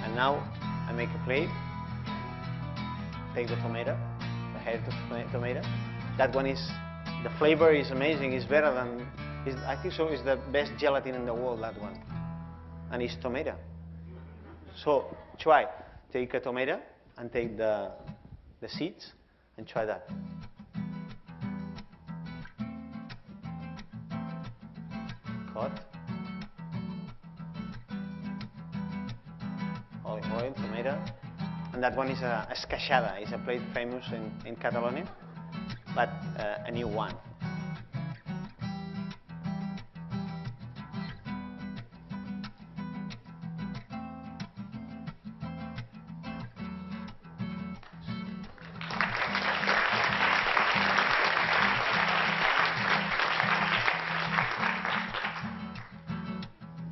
And now I make a plate, take the tomato, the head of the tomato. That one is, the flavor is amazing, it's better than, I think so, it's the best gelatin in the world, that one. And it's tomato. So try, take a tomato and take the seeds and try that. Cod, olive oil, tomato, and that one is a escachada. It's a plate famous in Catalonia, but a new one.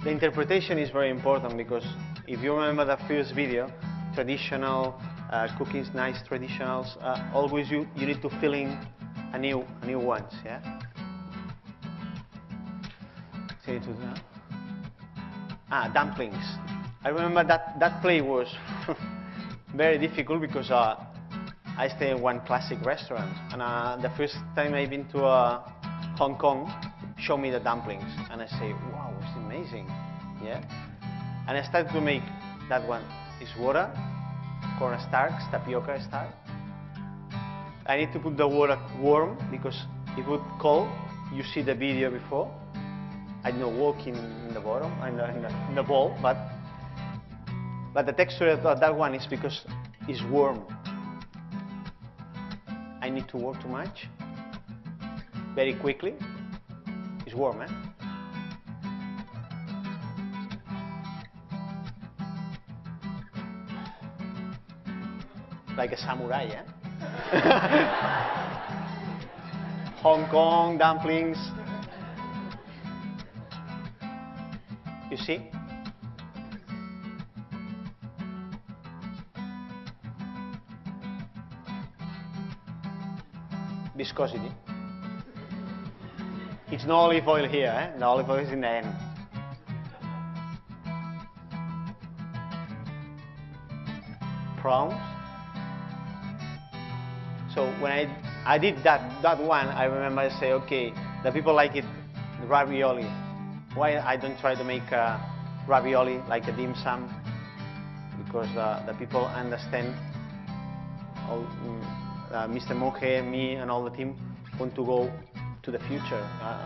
The interpretation is very important because if you remember the first video, traditional cooking is nice, traditionals, always you need to fill in a new ones, yeah? Say it to dumplings. I remember that play was very difficult because I stay in one classic restaurant and the first time I've been to Hong Kong, show me the dumplings and I say, wow, it's amazing, yeah? And I started to make that one. It's water, cornstarch, tapioca starch. I need to put the water warm because if it cold, you see the video before. I don't work in the bottom, in the bowl, but the texture of that one is because it's warm. I need to work too much, very quickly. It's warm, eh? Like a samurai, eh? Hong Kong dumplings. You see? Viscosity. It's no olive oil here, eh? The olive oil is in the end. Prawns. So when I did that one, I remember I say, okay, the people like it, ravioli. Why I don't try to make ravioli like a dim sum? Because the people understand. All, Mr. Moje, me, and all the team want to go to the future.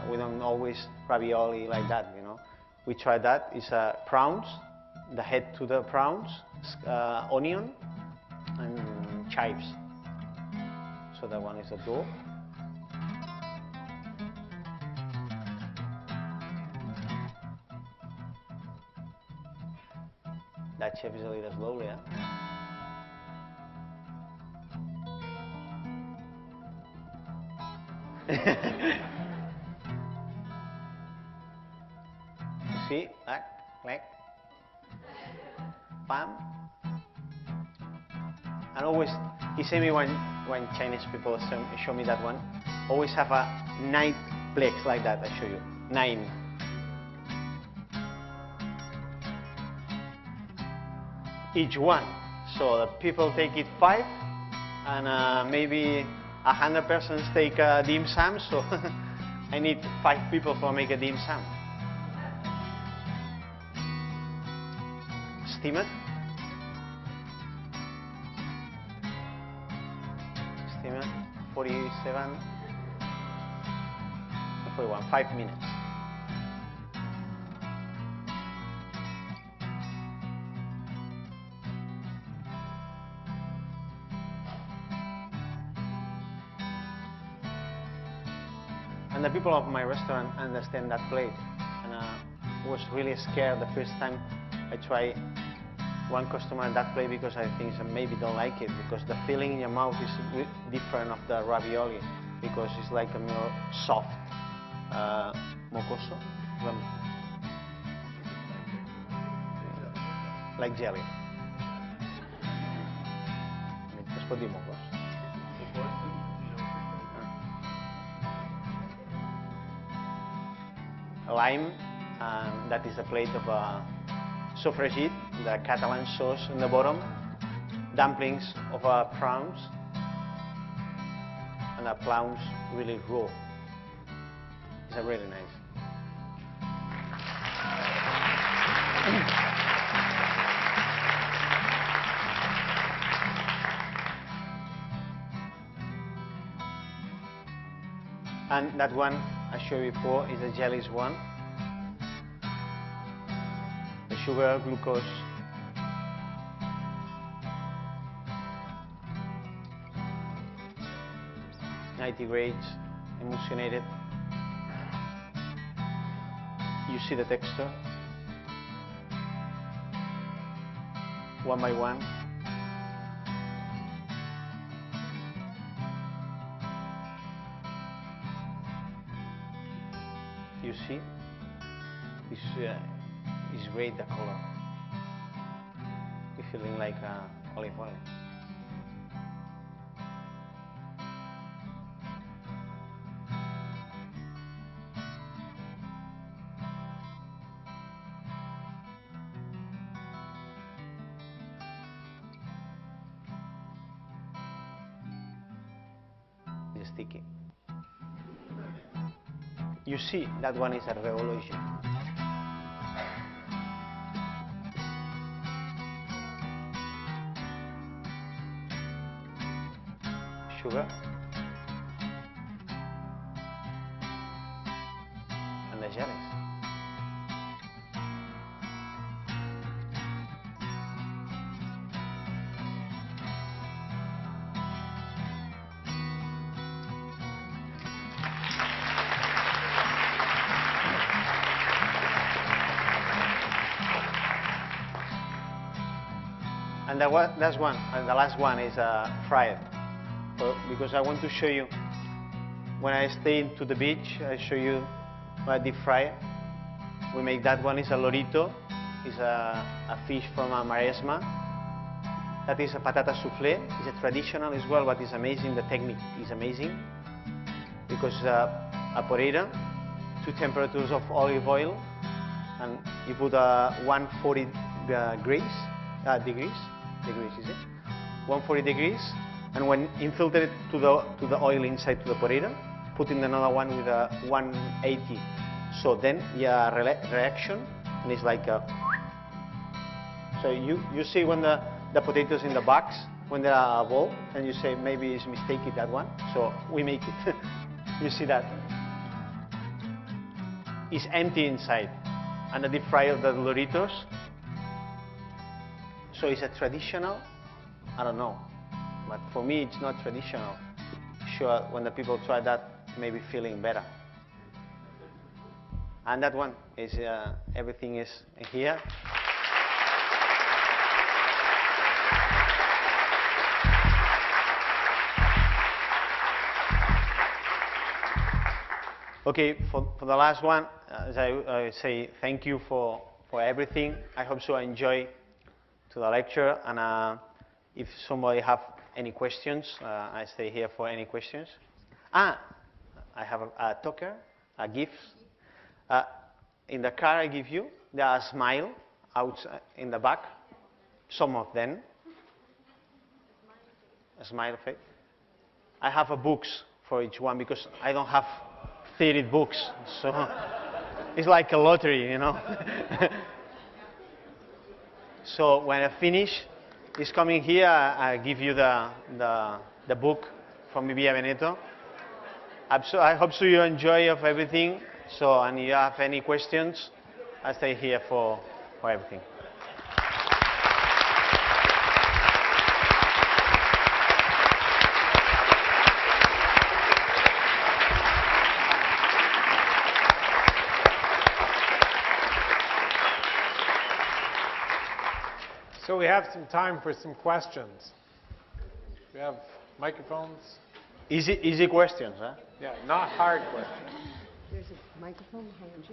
We don't always ravioli like that, you know. We try that. It's prawns, the head to the prawns, onion, and chives. So that one is the dough. That chef is a little slowly, huh? You see, like, bam. And always, he said me when Chinese people show me that one, always have a 9 plates like that. I show you 9. Each one. So the people take it 5, and maybe 100 persons take dim sum. So I need 5 people for make a dim sum. Steam it. Steam it. 47. 41. 5 minutes. And the people of my restaurant understand that plate. And I was really scared the first time I tried one customer that plate because I think maybe don't like it, because the feeling in your mouth is different of the ravioli, because it's like a more soft, mocoso, like jelly. Es pot dir mocos? Lime, and that is a plate of sofregit, the Catalan sauce in the bottom, dumplings of prawns, and the prawns really raw. It's really nice. And that one I showed you before is the jellies one. The sugar, glucose. Nitrates, emulsionated. You see the texture. One by one. You see, it's great, the color. You're feeling like olive oil. It's sticky. You see, that one is a revolution. Sugar. And the jellies. And that's one. And the last one is fried. Because I want to show you, when I stay to the beach, I show you what I deep fry. We make that one is a lorito. It's a fish from Maresma. That is a patata soufflé. It's a traditional as well, but it's amazing. The technique is amazing. Because a porera, 2 temperatures of olive oil, and you put 140 degrees, is it? 140 degrees, and when infiltrated to the oil inside to the porera, put in another one with 180. So then reaction, and it's like so you see when the potatoes in the box, when they are boiled, and you say maybe it's mistaken that one, so we make it. You see that? It's empty inside, and the deep fry of the Doritos. So it's a traditional, I don't know, But for me, it's not traditional. Sure, when the people try that, maybe feeling better. And that one is, everything is here. Okay, for the last one, as I say thank you for everything. I hope so enjoy to the lecture, and if somebody have any questions, I stay here for any questions. I have a talker, a gift. In the car I give you, there are smile outside in the back, some of them. A smile face. I have a books for each one because I don't have 30 books, so it's like a lottery, you know. So when I finish, it's coming here. I give you the book from Via Veneto. I hope so you enjoy of everything. So, and you have any questions, I stay here for everything. So we have some time for some questions. We have microphones. Easy questions, huh? Yeah, not hard questions. There's a microphone behind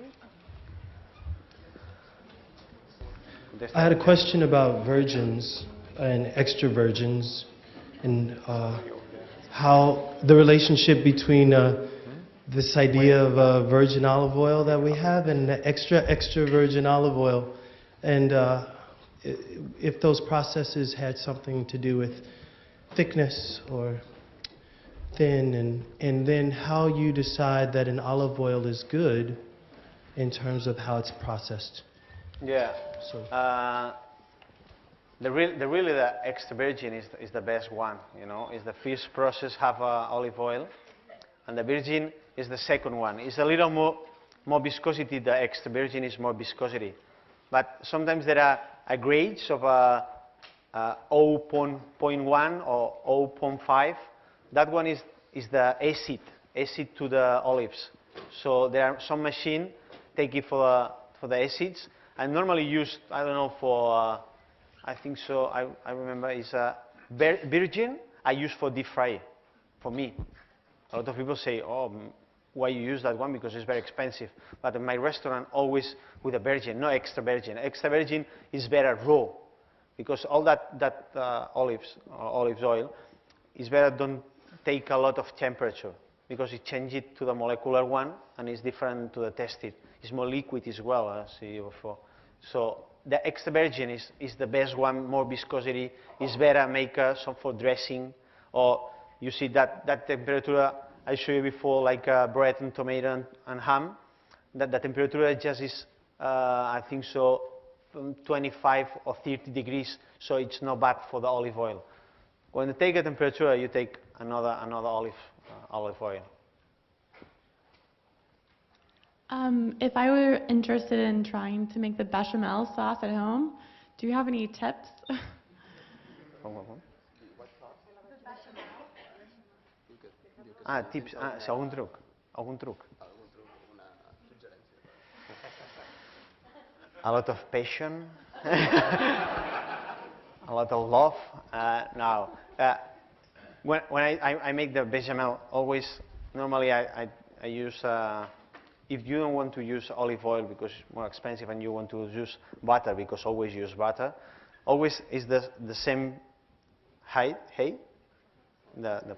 you. I had a question about virgins and extra virgins, and how the relationship between this idea of virgin olive oil that we have and the extra virgin olive oil, and if those processes had something to do with thickness or thin, and then how you decide that an olive oil is good in terms of how it's processed. Yeah. So the extra virgin is the best one. You know, is the first process have olive oil, and the virgin is the second one. It's a little more viscosity. The extra virgin is more viscosity, but sometimes there are grades of 0.1 or 0.5. That one is the acid to the olives. So there are some machine take it for the acids, and normally used, I don't know, for I think so. I remember is virgin. I use for deep fry. For me, a lot of people say, "Oh, why you use that one? Because it's very expensive." But in my restaurant, always with a virgin, no extra virgin. Extra virgin is better raw, because all that olive oil is better don't take a lot of temperature, because it changes it to the molecular one, and it's different to the tested. It's more liquid as well, as you before. So the extra virgin is the best one, more viscosity. It's better make some for dressing, or you see that temperature I showed you before, like bread and tomato and ham. That the temperature just is, I think so, 25 or 30 degrees. So it's not bad for the olive oil. When you take a temperature, you take another olive oil. If I were interested in trying to make the bechamel sauce at home, do you have any tips? Tips. Algún truc. A lot of passion. A lot of love. Now, when I make the bechamel, always, normally I use, if you don't want to use olive oil because it's more expensive, and you want to use butter, because always use butter, always is the same height, the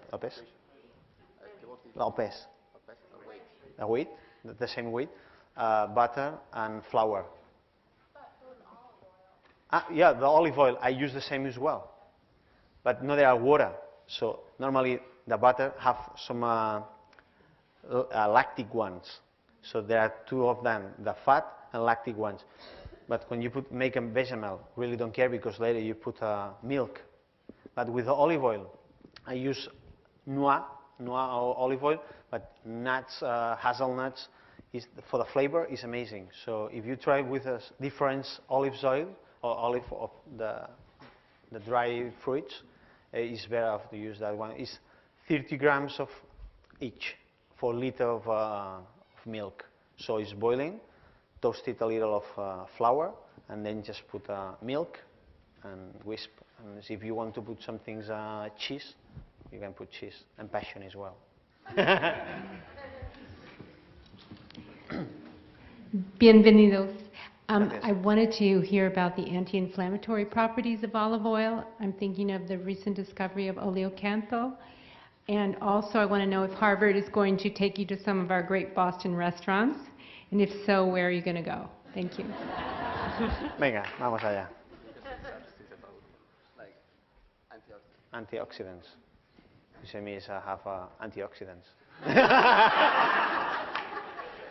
weight, the same weight, butter and flour. Yeah, the olive oil, I use the same as well. But no, there are water. So normally the butter have some lactic ones. So there are two of them, the fat and lactic ones. But when you make a bechamel, really don't care, because later you put milk. But with the olive oil, I use noix or olive oil, but nuts, hazelnuts, for the flavor is amazing. So if you try with a different olive oil, or olive of the dry fruits, it's better to use that one. It's 30 grams of each for a liter of milk. So it's boiling, toast it a little of flour, and then just put milk and whisk. And if you want to put some things, cheese, you can put cheese, and passion as well. Bienvenidos. I wanted to hear about the anti-inflammatory properties of olive oil. I'm thinking of the recent discovery of oleocanthal. And also I want to know if Harvard is going to take you to some of our great Boston restaurants. And if so, where are you going to go? Thank you. Venga, vamos allá. Antioxidants. You say me have antioxidants.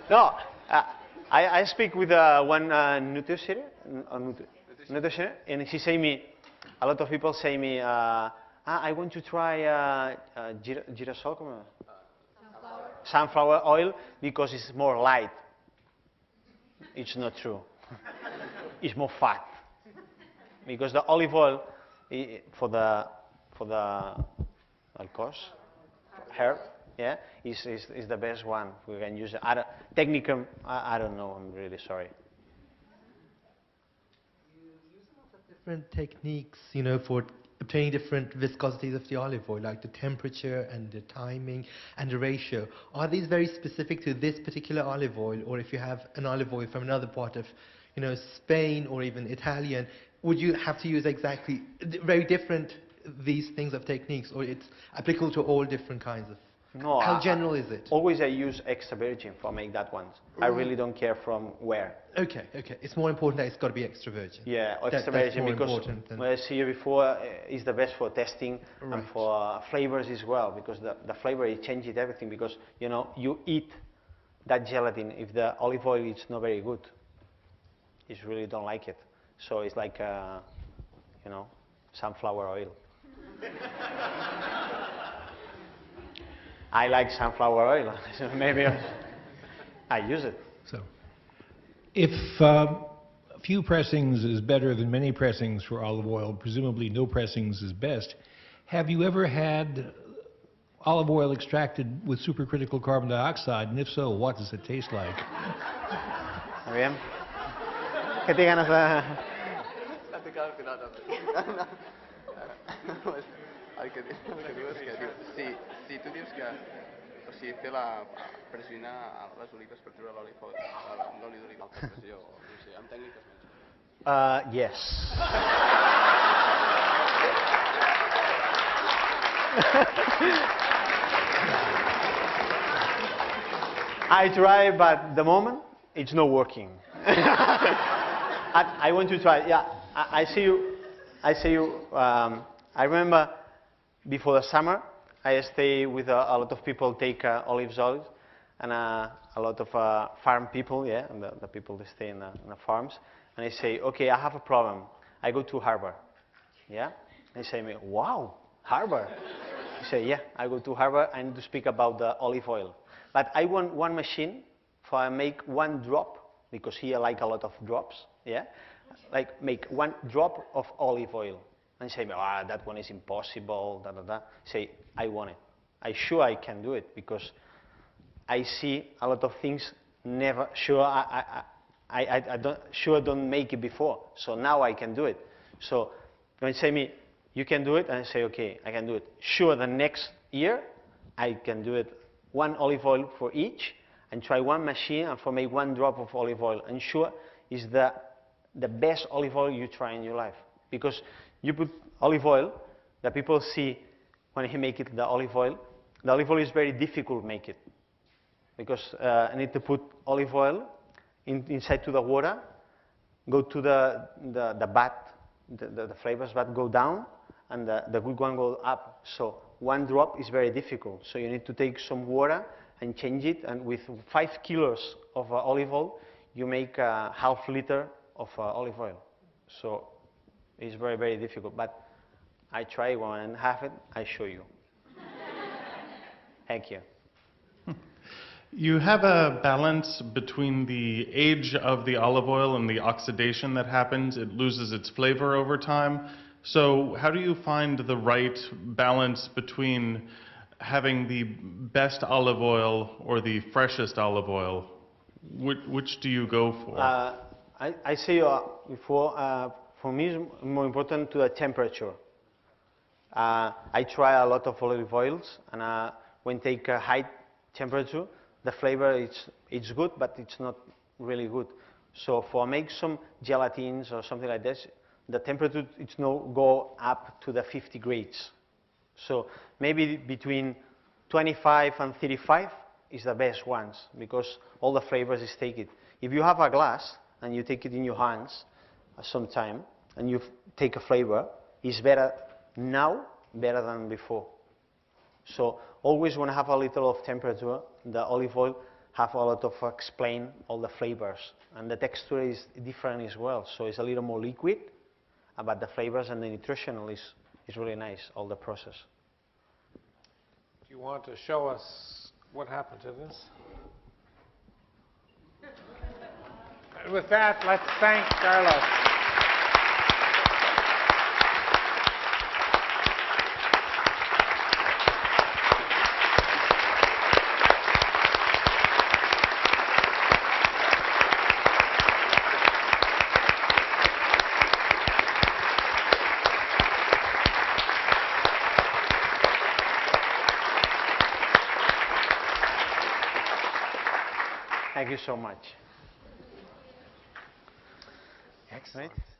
No, I speak with one nutritionist, and he say me, a lot of people say me, I want to try girasol, sunflower oil, because it's more light. It's not true. It's more fat. Because the olive oil, for the herb, yeah, is the best one. We can use it. Technicum, I don't know. I'm really sorry. You use a lot of different techniques, you know, for obtaining different viscosities of the olive oil, like the temperature and the timing and the ratio. Are these very specific to this particular olive oil, or if you have an olive oil from another part of, you know, Spain or even Italian, would you have to use exactly very different these things of techniques, or it's applicable to all different kinds of? No, how general is it? Always I use extra virgin for make that one. I really don't care from where. Okay, okay. It's more important that it's got to be extra virgin. Yeah, extra virgin, because what I see before is the best for testing and for flavors as well, because the flavor, it changes everything, because, you know, you eat that gelatin. If the olive oil is not very good, you really don't like it. So it's like, you know, sunflower oil. I like sunflower oil, so maybe I use it. So, if few pressings is better than many pressings for olive oil, presumably no pressings is best. Have you ever had olive oil extracted with supercritical carbon dioxide, and if so, what does it taste like? Muy bien. ¿Qué te ganas de...? El que diu és que, si tu dius que, o sigui, fer pressionar les olives per treure l'oli d'oliva d'alta pressió, no sé, amb tècniques menys. Yes. I try, but the moment it's not working. I want to try. Yeah, I see you. I remember before the summer, I stay with a lot of people take olive oil, and a lot of farm people, yeah, and the people that stay in the farms, and I say, okay, I have a problem. I go to Harvard, yeah. They say me, wow, Harvard. I say, yeah, I go to Harvard. I need to speak about the olive oil, but I want one machine for make one drop, because here I like a lot of drops, yeah, like make one drop of olive oil. And say, that one is impossible, da, da, da. Say, I want it. I'm sure I can do it, because I see a lot of things never, I don't make it before. So now I can do it. So when you say me, you can do it, and I say, okay, I can do it. Sure, the next year, I can do it, one olive oil for each, and try one machine and for make one drop of olive oil. And sure, is the best olive oil you try in your life. Because you put olive oil, the people see when he make it the olive oil is very difficult to make it. Because I need to put olive oil inside to the water, go to the vat, the flavors vat go down, and the good one go up. So one drop is very difficult. So you need to take some water and change it, and with 5 kilos of olive oil, you make a half liter of olive oil. So it's very, very difficult, but I try one and have it, I show you. Thank you. You have a balance between the age of the olive oil and the oxidation that happens. It loses its flavor over time. So how do you find the right balance between having the best olive oil or the freshest olive oil? Which do you go for? I say before, for me it's more important to the temperature. I try a lot of olive oils, and when take a high temperature, the flavor it's good, but it's not really good. So for make some gelatines or something like this, the temperature it's no go up to the 50 grades. So maybe between 25 and 35 is the best ones, because all the flavors is taken. If you have a glass and you take it in your hands sometime and you take a flavor, it's better now better than before. So always when I have a little of temperature, the olive oil have a lot of explain all the flavors, and the texture is different as well. So it's a little more liquid, but the flavors and the nutritional is really nice, all the process. Do you want to show us what happened to this? And with that, let's thank Carlos. Thank you so much. Excellent. Right?